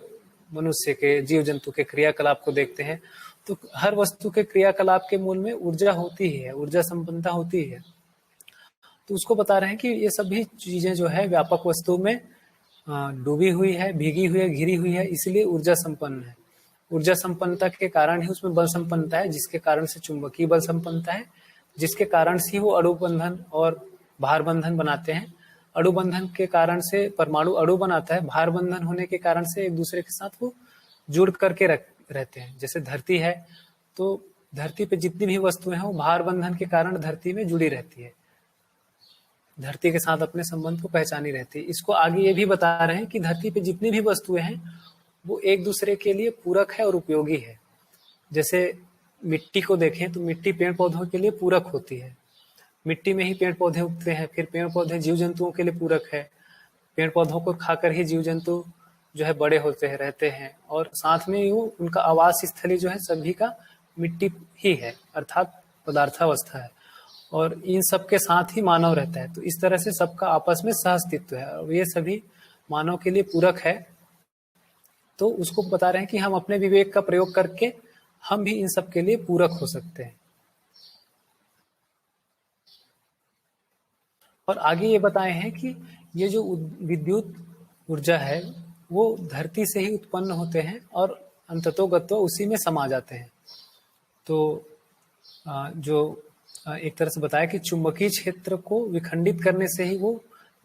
A: मनुष्य के, जीव जंतु के क्रियाकलाप को देखते हैं, तो हर वस्तु के क्रियाकलाप के मूल में ऊर्जा होती ही है, ऊर्जा संपन्नता होती है। तो उसको बता रहे हैं कि ये सभी चीजें जो है व्यापक वस्तु में डूबी हुई है, भीगी हुई है, घिरी हुई है, इसलिए ऊर्जा संपन्न है। ऊर्जा संपन्नता के कारण ही उसमें बल संपन्नता है, जिसके कारण से चुंबकीय बल संपन्नता है, जिसके कारण से वो अणु बंधन और भार बंधन बनाते हैं। अणु बंधन के कारण से परमाणु अणु बनाता है, भार बंधन होने के कारण से एक दूसरे के साथ वो जुड़ करके रहते हैं। जैसे धरती है, तो धरती पे जितनी भी वस्तुएं हैं वो भार बंधन के कारण धरती में जुड़ी रहती है, धरती के साथ अपने संबंध को पहचानी रहती है। इसको आगे ये भी बता रहे हैं कि धरती पे जितनी भी वस्तुएं हैं वो एक दूसरे के लिए पूरक है और उपयोगी है। जैसे मिट्टी को देखें तो मिट्टी पेड़ पौधों के लिए पूरक होती है, मिट्टी में ही पेड़ पौधे उगते हैं, फिर पेड़ पौधे जीव जंतुओं के लिए पूरक है, पेड़ पौधों को खाकर ही जीव जंतु जो है बड़े होते हैं, रहते हैं, और साथ में वो उनका आवास स्थली जो है सभी का मिट्टी ही है, अर्थात पदार्थावस्था है, और इन सब के साथ ही मानव रहता है। तो इस तरह से सबका आपस में सहअस्तित्व है और ये सभी मानव के लिए पूरक है। तो उसको बता रहे हैं कि हम अपने विवेक का प्रयोग करके हम भी इन सब के लिए पूरक हो सकते हैं। और आगे ये बताए हैं कि ये जो विद्युत ऊर्जा है वो धरती से ही उत्पन्न होते हैं और अंततोगत्वा उसी में समा जाते हैं। तो जो एक तरह से बताया कि चुंबकीय क्षेत्र को विखंडित करने से ही वो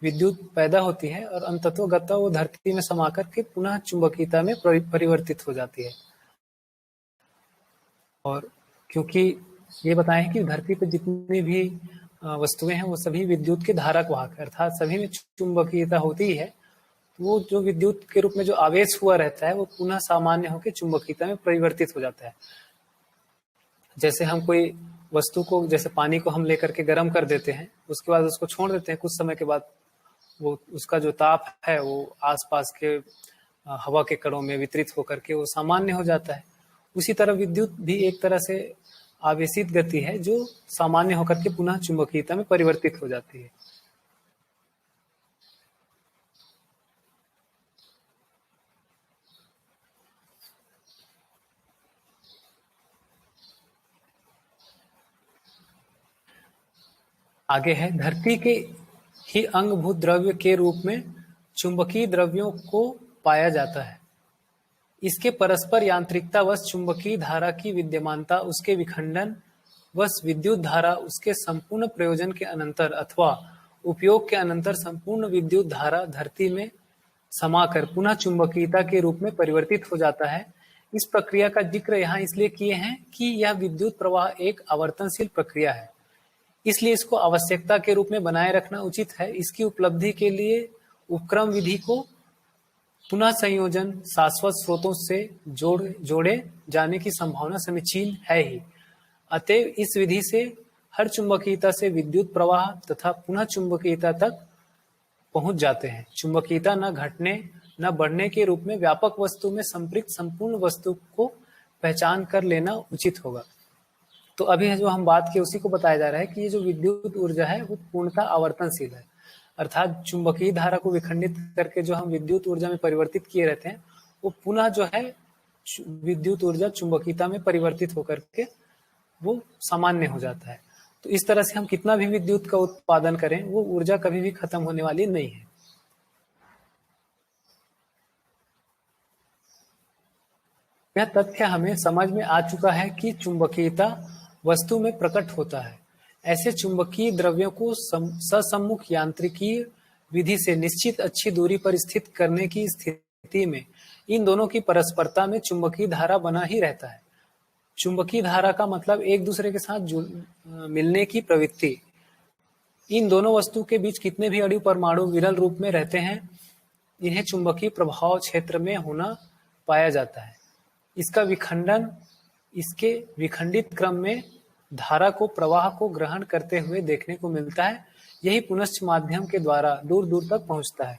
A: विद्युत पैदा होती है और अंततोगत्वा वो धरती में समा करके पुनः चुंबकीयता में परिवर्तित हो जाती है। और क्योंकि ये बताया है कि धरती पर जितनी भी वस्तुएं हैं वो सभी विद्युत के धारक वाहक, अर्थात सभी में चुंबकीयता होती ही है। तो वो जो विद्युत के रूप में जो आवेश हुआ रहता है वो पुनः सामान्य होकर चुंबकीयता में परिवर्तित हो जाता है। जैसे हम कोई वस्तु को, जैसे पानी को हम लेकर के गर्म कर देते हैं, उसके बाद उसको छोड़ देते हैं, कुछ समय के बाद वो उसका जो ताप है वो आसपास के हवा के कणों में वितरित होकर के वो सामान्य हो जाता है। उसी तरह विद्युत भी एक तरह से आवेशित गति है जो सामान्य होकर के पुनः चुंबकीयता में परिवर्तित हो जाती है। आगे है, धरती के ही अंगभूत द्रव्य के रूप में चुंबकीय द्रव्यों को पाया जाता है। इसके परस्पर यांत्रिकता वश चुंबकीय धारा की विद्यमानता, उसके विखंडन वश विद्युत धारा उसके संपूर्ण प्रयोजन के अनंतर अथवा उपयोग के अनंतर संपूर्ण विद्युत धारा धरती में समाकर पुनः चुंबकीयता के रूप में परिवर्तित हो जाता है। इस प्रक्रिया का जिक्र यहाँ इसलिए किए हैं कि यह विद्युत प्रवाह एक आवर्तनशील प्रक्रिया है, इसलिए इसको आवश्यकता के रूप में बनाए रखना उचित है। इसकी उपलब्धि के लिए उपक्रम विधि को पुनः संयोजन शाश्वत स्रोतों से जोड़े जाने की संभावना समीचीन है ही। अतएव इस विधि से हर चुंबकीयता से विद्युत प्रवाह तथा पुनः चुंबकीयता तक पहुंच जाते हैं। चुंबकीयता न घटने न बढ़ने के रूप में व्यापक वस्तु में संपृक्त संपूर्ण वस्तु को पहचान कर लेना उचित होगा। तो अभी जो हम बात की उसी को बताया जा रहा है कि ये जो विद्युत ऊर्जा है वो पूर्णतः आवर्तनशील है, अर्थात चुंबकीय धारा को विखंडित करके जो हम विद्युत ऊर्जा में परिवर्तित किए रहते हैं वो पुनः जो है विद्युत ऊर्जा चुंबकीयता में परिवर्तित होकर के वो सामान्य हो जाता है। तो इस तरह से हम कितना भी विद्युत का उत्पादन करें वो ऊर्जा कभी भी खत्म होने वाली नहीं है। यह तथ्य हमें समझ में आ चुका है कि चुंबकीयता वस्तु में प्रकट होता है। ऐसे चुंबकीय द्रव्यों को ससम्मुख यांत्रिकीय विधि से निश्चित अच्छी दूरी पर स्थित करने की स्थिति में इन दोनों की परस्परता में चुंबकीय धारा बना ही रहता है। चुंबकीय धारा का मतलब एक दूसरे के साथ मिलने की प्रवृत्ति। इन दोनों वस्तु के बीच कितने भी अणु परमाणु विरल रूप में रहते हैं, इन्हें चुंबकीय प्रभाव क्षेत्र में होना पाया जाता है। इसका विखंडन इसके विखंडित क्रम में धारा को प्रवाह को ग्रहण करते हुए देखने को मिलता है। यही पुनश्च माध्यम के द्वारा दूर दूर तक पहुंचता है।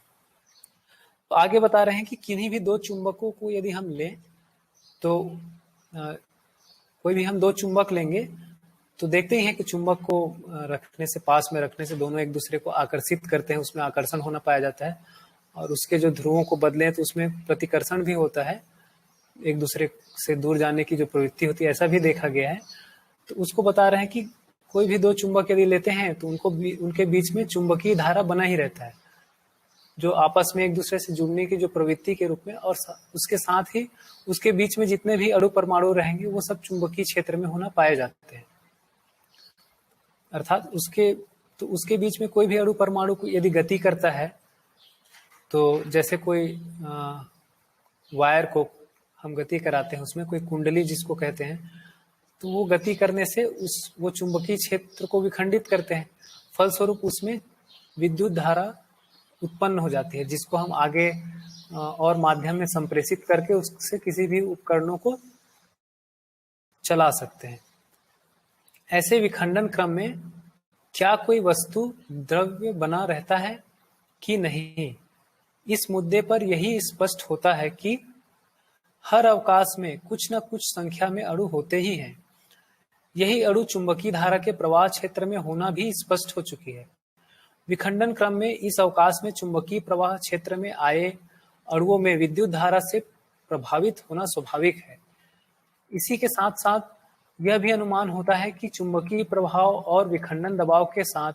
A: तो आगे बता रहे हैं कि किन्हीं भी दो चुंबकों को यदि हम लें तो कोई भी हम दो चुंबक लेंगे तो देखते ही हैं कि चुंबक को रखने से, पास में रखने से दोनों एक दूसरे को आकर्षित करते हैं, उसमें आकर्षण होना पाया जाता है। और उसके जो ध्रुवों को बदलें तो उसमें प्रतिकर्षण भी होता है, एक दूसरे से दूर जाने की जो प्रवृत्ति होती है ऐसा भी देखा गया है। तो उसको बता रहे हैं कि कोई भी दो चुंबक यदि लेते हैं तो उनके बीच में चुंबकीय धारा बना ही रहता है, जो आपस में एक दूसरे से जुड़ने की जो प्रवृत्ति के रूप में, और उसके साथ ही उसके बीच में जितने भी अणु परमाणु रहेंगे वो सब चुंबकीय क्षेत्र में होना पाए जाते हैं। अर्थात उसके बीच में कोई भी अणु परमाणु यदि गति करता है तो जैसे कोई वायर को हम गति कराते हैं, उसमें कोई कुंडली जिसको कहते हैं, तो वो गति करने से वो चुंबकीय क्षेत्र को विखंडित करते हैं। फलस्वरूप उसमें विद्युत धारा उत्पन्न हो जाती है, जिसको हम आगे और माध्यम में संप्रेषित करके उससे किसी भी उपकरणों को चला सकते हैं। ऐसे विखंडन क्रम में क्या कोई वस्तु द्रव्य बना रहता है कि नहीं, इस मुद्दे पर यही स्पष्ट होता है कि हर अवकाश में कुछ न कुछ संख्या में अणु होते ही हैं। यही अणु चुंबकीय धारा के प्रवाह क्षेत्र में होना भी स्पष्ट हो चुकी है। विखंडन क्रम में इस अवकाश में चुंबकीय प्रवाह क्षेत्र में आए अणुओं में विद्युत धारा से प्रभावित होना स्वाभाविक है। इसी के साथ साथ यह भी अनुमान होता है कि चुंबकीय प्रभाव और विखंडन दबाव के साथ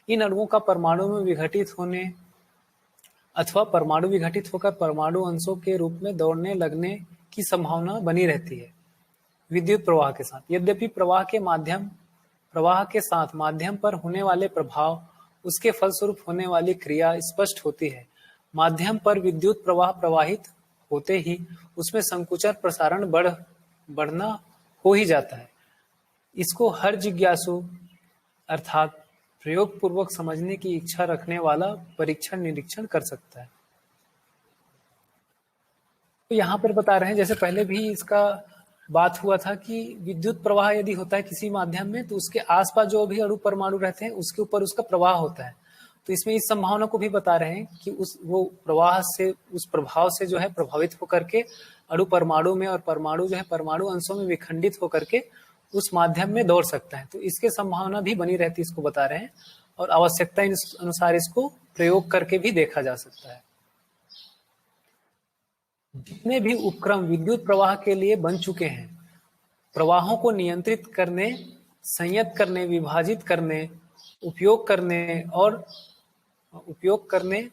A: इन अणुओं का परमाणु में विघटित होने अथवा परमाणु विघटित होकर परमाणु अंशों के रूप में दौड़ने लगने की संभावना बनी रहती है विद्युत प्रवाह के साथ। यद्यपि प्रवाह के माध्यम प्रवाह के साथ माध्यम पर होने वाले प्रभाव, उसके फलस्वरूप होने वाली क्रिया स्पष्ट होती है। माध्यम पर विद्युत प्रवाह प्रवाहित होते ही उसमें संकुचन प्रसारण बढ़ना हो ही जाता है। इसको हर जिज्ञासु अर्थात प्रयोग पूर्वक समझने की इच्छा रखने वाला परीक्षण निरीक्षण कर सकता है। तो यहाँ पर बता रहे हैं, जैसे पहले भी इसका बात हुआ था कि विद्युत प्रवाह यदि होता है किसी माध्यम में तो उसके आसपास जो भी अणु परमाणु रहते हैं उसके ऊपर उसका प्रवाह होता है। तो इसमें इस संभावना को भी बता रहे हैं कि वो प्रवाह से, उस प्रभाव से जो है प्रभावित होकर के अणु परमाणु में और परमाणु जो है परमाणु अंशों में विखंडित होकर के उस माध्यम में दौड़ सकता है। तो इसके संभावना भी बनी रहती है, इसको बता रहे हैं, और आवश्यकता अनुसार इसको प्रयोग करके भी देखा जा सकता है। जितने भी उपक्रम विद्युत प्रवाह के लिए बन चुके हैं, प्रवाहों को नियंत्रित करने, संयत करने, विभाजित करने, उपयोग करने,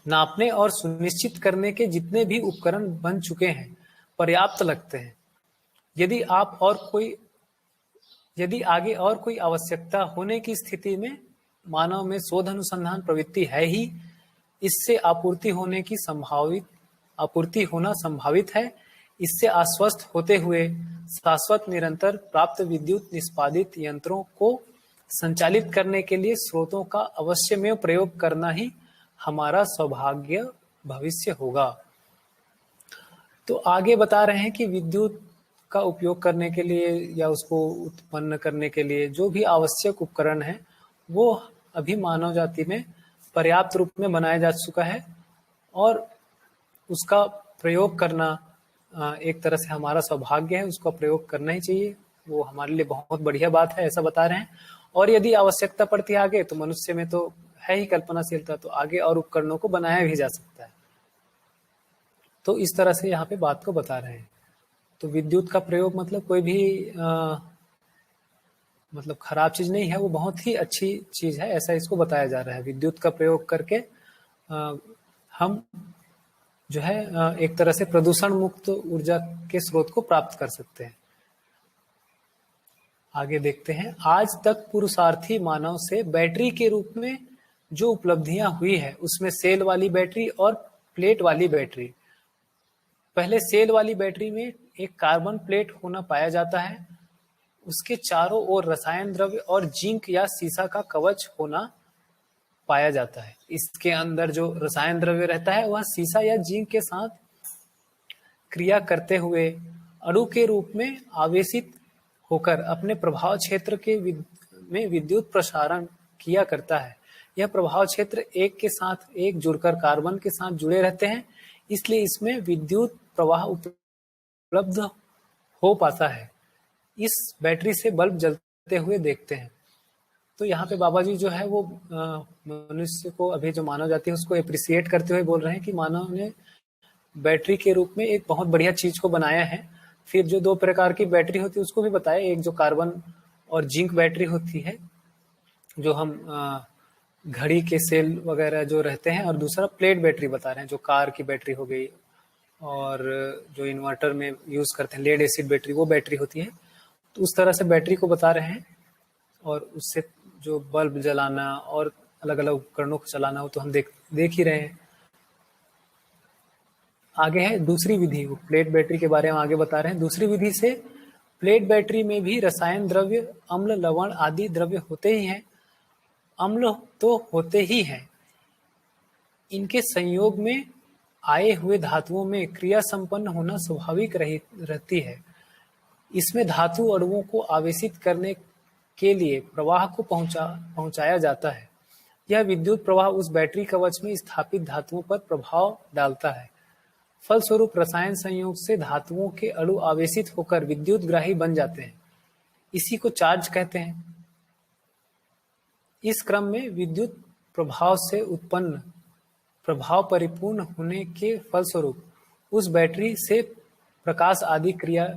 A: नापने और सुनिश्चित करने के जितने भी उपकरण बन चुके हैं, पर्याप्त लगते हैं। यदि आगे और कोई आवश्यकता होने की स्थिति में मानव में शोध अनुसंधान प्रवृत्ति है ही, इससे आपूर्ति होना संभावित है। इससे आश्वस्त होते हुए शाश्वत निरंतर प्राप्त विद्युत निष्पादित यंत्रों को संचालित करने के लिए स्रोतों का अवश्यमेव प्रयोग करना ही हमारा सौभाग्य भविष्य होगा। तो आगे बता रहे हैं कि विद्युत का उपयोग करने के लिए या उसको उत्पन्न करने के लिए जो भी आवश्यक उपकरण है वो अभी मानव जाति में पर्याप्त रूप में बनाया जा चुका है, और उसका प्रयोग करना एक तरह से हमारा सौभाग्य है, उसका प्रयोग करना ही चाहिए, वो हमारे लिए बहुत बढ़िया बात है, ऐसा बता रहे हैं। और यदि आवश्यकता पड़ती है आगे, तो मनुष्य में तो है ही कल्पनाशीलता, तो आगे और उपकरणों को बनाया भी जा सकता है। तो इस तरह से यहाँ पे बात को बता रहे हैं। तो विद्युत का प्रयोग मतलब कोई भी मतलब खराब चीज नहीं है, वो बहुत ही अच्छी चीज है, ऐसा इसको बताया जा रहा है। विद्युत का प्रयोग करके हम जो है एक तरह से प्रदूषण मुक्त ऊर्जा के स्रोत को प्राप्त कर सकते हैं। आगे देखते हैं, आज तक पुरुषार्थी मानव से बैटरी के रूप में जो उपलब्धियां हुई है उसमें सेल वाली बैटरी और प्लेट वाली बैटरी। पहले सेल वाली बैटरी में एक कार्बन प्लेट होना पाया जाता है, उसके चारों ओर रसायन द्रव्य और जिंक या सीसा का कवच होना पाया जाता है। इसके अंदर जो रसायन द्रव्य रहता है वह सीसा या जिंक के साथ क्रिया करते हुए अणु के रूप में आवेशित होकर अपने प्रभाव क्षेत्र में विद्युत प्रसारण किया करता है। यह प्रभाव क्षेत्र एक के साथ एक जुड़कर कार्बन के साथ जुड़े रहते हैं, इसलिए इसमें विद्युत प्रवाह उपलब्ध हो पाता है। इस बैटरी से बल्ब जलते हुए देखते हैं। तो यहाँ पे बाबा जी जो है वो मनुष्य को, अभी जो मानव जाति है उसको एप्रिसिएट करते हुए बोल रहे हैं कि मानव ने बैटरी के रूप में एक बहुत बढ़िया चीज को बनाया है। फिर जो दो प्रकार की बैटरी होती है उसको भी बताया, एक जो कार्बन और जिंक बैटरी होती है जो हम घड़ी के सेल वगैरह जो रहते हैं, और दूसरा प्लेट बैटरी बता रहे हैं जो कार की बैटरी हो गई, और जो इन्वर्टर में यूज करते हैं लेड एसिड बैटरी, वो बैटरी होती है। तो उस तरह से बैटरी को बता रहे हैं, और उससे जो बल्ब जलाना और अलग अलग उपकरणों को चलाना हो तो हम देख ही रहे हैं। आगे है दूसरी विधि, वो प्लेट बैटरी के बारे में आगे बता रहे हैं। दूसरी विधि से प्लेट बैटरी में भी रसायन द्रव्य, अम्ल, लवण आदि द्रव्य होते ही हैं। अम्ल तो होते ही हैं, इनके संयोग में आए हुए धातुओं में क्रिया संपन्न होना स्वाभाविक रहती है। इसमें धातु अणुओं को आवेशित करने के लिए प्रवाह को पहुंचाया जाता है। यह विद्युत प्रवाह उस बैटरी कवच में स्थापित धातुओं पर प्रभाव डालता है। फलस्वरूप रसायन संयोग से धातुओं के अणु आवेशित होकर विद्युत ग्राही बन जाते हैं, इसी को चार्ज कहते हैं। इस क्रम में विद्युत प्रभाव से उत्पन्न प्रभाव परिपूर्ण होने के फलस्वरूप उस बैटरी से प्रकाश आदि क्रिया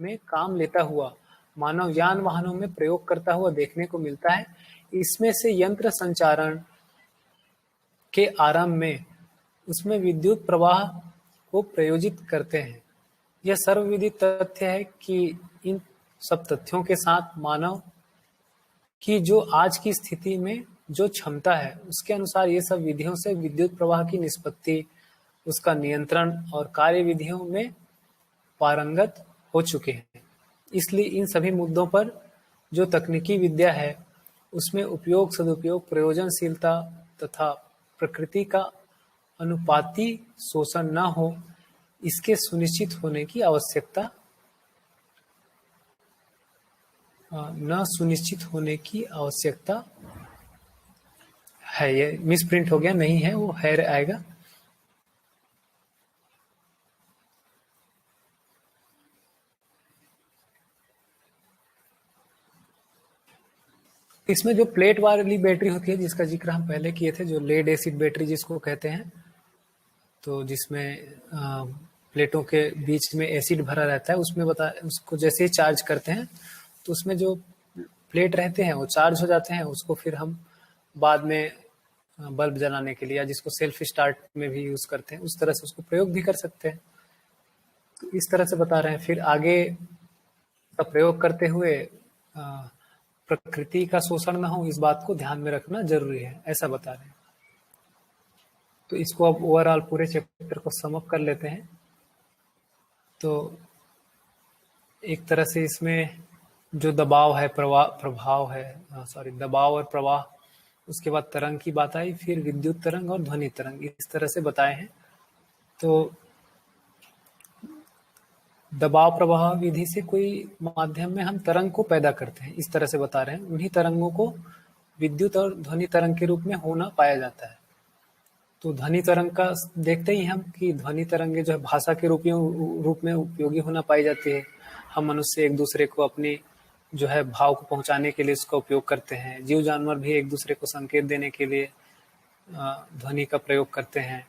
A: में काम लेता हुआ मानव यान वाहनों में प्रयोग करता हुआ देखने को मिलता है। इसमें से यंत्र संचारण के आरंभ में उसमें विद्युत प्रवाह को प्रयोजित करते हैं। यह सर्वविदित तथ्य है कि इन सब तथ्यों के साथ मानव कि जो आज की स्थिति में जो क्षमता है उसके अनुसार ये सब विधियों से विद्युत प्रवाह की निष्पत्ति, उसका नियंत्रण और कार्य विधियों में पारंगत हो चुके हैं। इसलिए इन सभी मुद्दों पर जो तकनीकी विद्या है उसमें उपयोग, सदुपयोग, प्रयोजनशीलता तथा प्रकृति का अनुपाती शोषण न हो, इसके सुनिश्चित होने की आवश्यकता सुनिश्चित होने की आवश्यकता है। ये मिसप्रिंट हो गया, नहीं है, वो है आएगा। इसमें जो प्लेट वाली बैटरी होती है जिसका जिक्र हम पहले किए थे, जो लेड एसिड बैटरी जिसको कहते हैं, तो जिसमें प्लेटों के बीच में एसिड भरा रहता है, उसमें उसको जैसे ही चार्ज करते हैं तो उसमें जो प्लेट रहते हैं वो चार्ज हो जाते हैं। उसको फिर हम बाद में बल्ब जलाने के लिए, या जिसको सेल्फ स्टार्ट में भी यूज करते हैं, उस तरह से उसको प्रयोग भी कर सकते हैं। तो इस तरह से बता रहे हैं। फिर आगे का प्रयोग करते हुए प्रकृति का शोषण ना हो, इस बात को ध्यान में रखना जरूरी है, ऐसा बता रहे हैं। तो इसको अब ओवरऑल पूरे चैप्टर को समअप कर लेते हैं। तो एक तरह से इसमें जो दबाव है, प्रभाव है, दबाव और प्रवाह, उसके बाद तरंग की बात आई, फिर विद्युत तरंग और ध्वनि तरंग, इस तरह से बताए हैं। तो दबाव प्रवाह विधि से कोई माध्यम में हम तरंग को पैदा करते हैं, इस तरह से बता रहे हैं। उन्हीं तरंगों को विद्युत और ध्वनि तरंग के रूप में होना पाया जाता है। तो ध्वनि तरंग का देखते ही हम कि ध्वनि तरंगे जो है भाषा के रूप में उपयोगी होना पाई जाती है। हम मनुष्य एक दूसरे को अपनी जो है भाव को पहुंचाने के लिए उसका उपयोग करते हैं। जीव जानवर भी एक दूसरे को संकेत देने के लिए ध्वनि का प्रयोग करते हैं।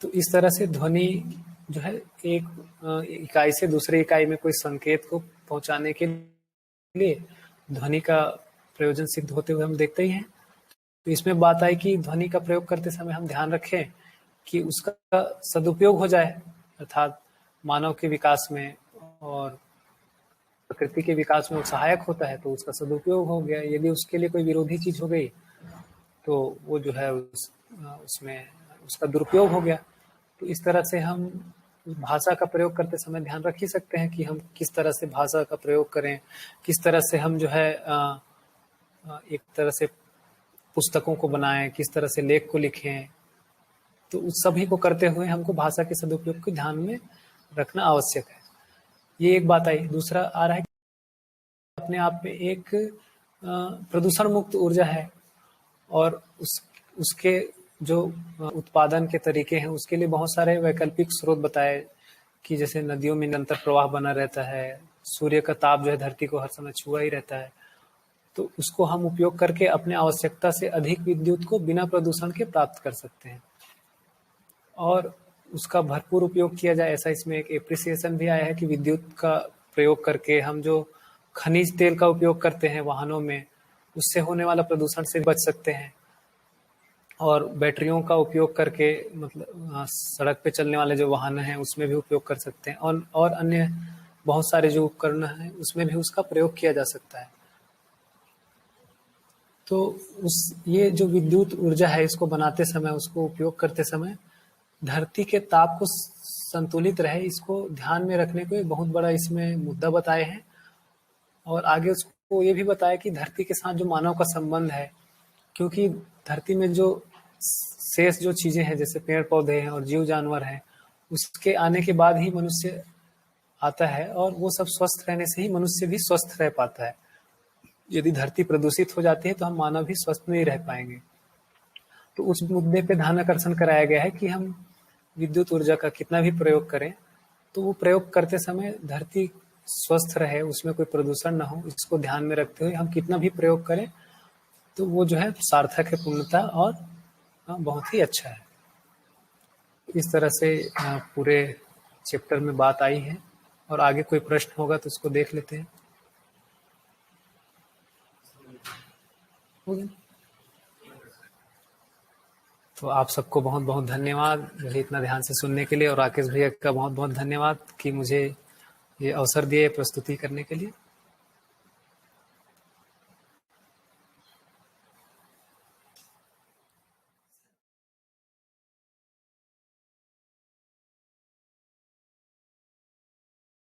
A: तो इस तरह से ध्वनि जो है एक इकाई से दूसरे इकाई में कोई संकेत को पहुंचाने के लिए ध्वनि का प्रयोजन सिद्ध होते हुए हम देखते ही हैं। तो इसमें बात आई कि ध्वनि का प्रयोग करते समय हम ध्यान रखें कि उसका सदुपयोग हो जाए, अर्थात मानव के विकास में और प्रकृति के विकास में सहायक होता है तो उसका सदुपयोग हो गया। यदि उसके लिए कोई विरोधी चीज हो गई तो वो जो है उसमें उसका दुरुपयोग हो गया। तो इस तरह से हम भाषा का प्रयोग करते समय ध्यान रख ही सकते हैं कि हम किस तरह से भाषा का प्रयोग करें, किस तरह से हम जो है एक तरह से पुस्तकों को बनाएं, किस तरह से लेख को लिखें। तो उस सभी को करते हुए हमको भाषा के सदुपयोग को ध्यान में रखना आवश्यक है। ये एक बात आई। दूसरा आ रहा है कि अपने आप में एक प्रदूषण मुक्त ऊर्जा है और उसके जो उत्पादन के तरीके हैं उसके लिए बहुत सारे वैकल्पिक स्रोत बताए कि जैसे नदियों में निरंतर प्रवाह बना रहता है, सूर्य का ताप जो है धरती को हर समय छुआ ही रहता है, तो उसको हम उपयोग करके अपने आवश्यकता से अधिक विद्युत को बिना प्रदूषण के प्राप्त कर सकते हैं और उसका भरपूर उपयोग किया जाए, ऐसा इसमें एक एप्रिसिएशन भी आया है कि विद्युत का प्रयोग करके हम जो खनिज तेल का उपयोग करते हैं वाहनों में, उससे होने वाला प्रदूषण से बच सकते हैं। और बैटरियों का उपयोग करके मतलब सड़क पे चलने वाले जो वाहन हैं उसमें भी उपयोग कर सकते हैं और अन्य बहुत सारे जो उपकरण हैं उसमें भी उसका प्रयोग किया जा सकता है। तो ये जो विद्युत ऊर्जा है इसको बनाते समय, उसको उपयोग करते समय धरती के ताप को संतुलित रहे, इसको ध्यान में रखने को एक बहुत बड़ा इसमें मुद्दा बताए हैं। और आगे उसको ये भी बताया कि धरती के साथ जो मानव का संबंध है, क्योंकि धरती में जो शेष जो चीजें हैं जैसे पेड़ पौधे हैं और जीव जानवर हैं, उसके आने के बाद ही मनुष्य आता है और वो सब स्वस्थ रहने से ही मनुष्य भी स्वस्थ रह पाता है। यदि धरती प्रदूषित हो जाती है तो हम मानव भी स्वस्थ नहीं रह पाएंगे। तो उस मुद्दे पे ध्यान आकर्षण कराया गया है कि हम विद्युत ऊर्जा का कितना भी प्रयोग करें तो वो प्रयोग करते समय धरती स्वस्थ रहे, उसमें कोई प्रदूषण ना हो, इसको ध्यान में रखते हुए हम कितना भी प्रयोग करें तो वो जो है सार्थक है, पूर्णता और बहुत ही अच्छा है। इस तरह से पूरे चैप्टर में बात आई है और आगे कोई प्रश्न होगा तो उसको देख लेते हैं। तो आप सबको बहुत बहुत धन्यवाद मुझे इतना ध्यान से सुनने के लिए, और राकेश भैया का बहुत बहुत धन्यवाद कि मुझे ये अवसर दिए प्रस्तुति करने के लिए।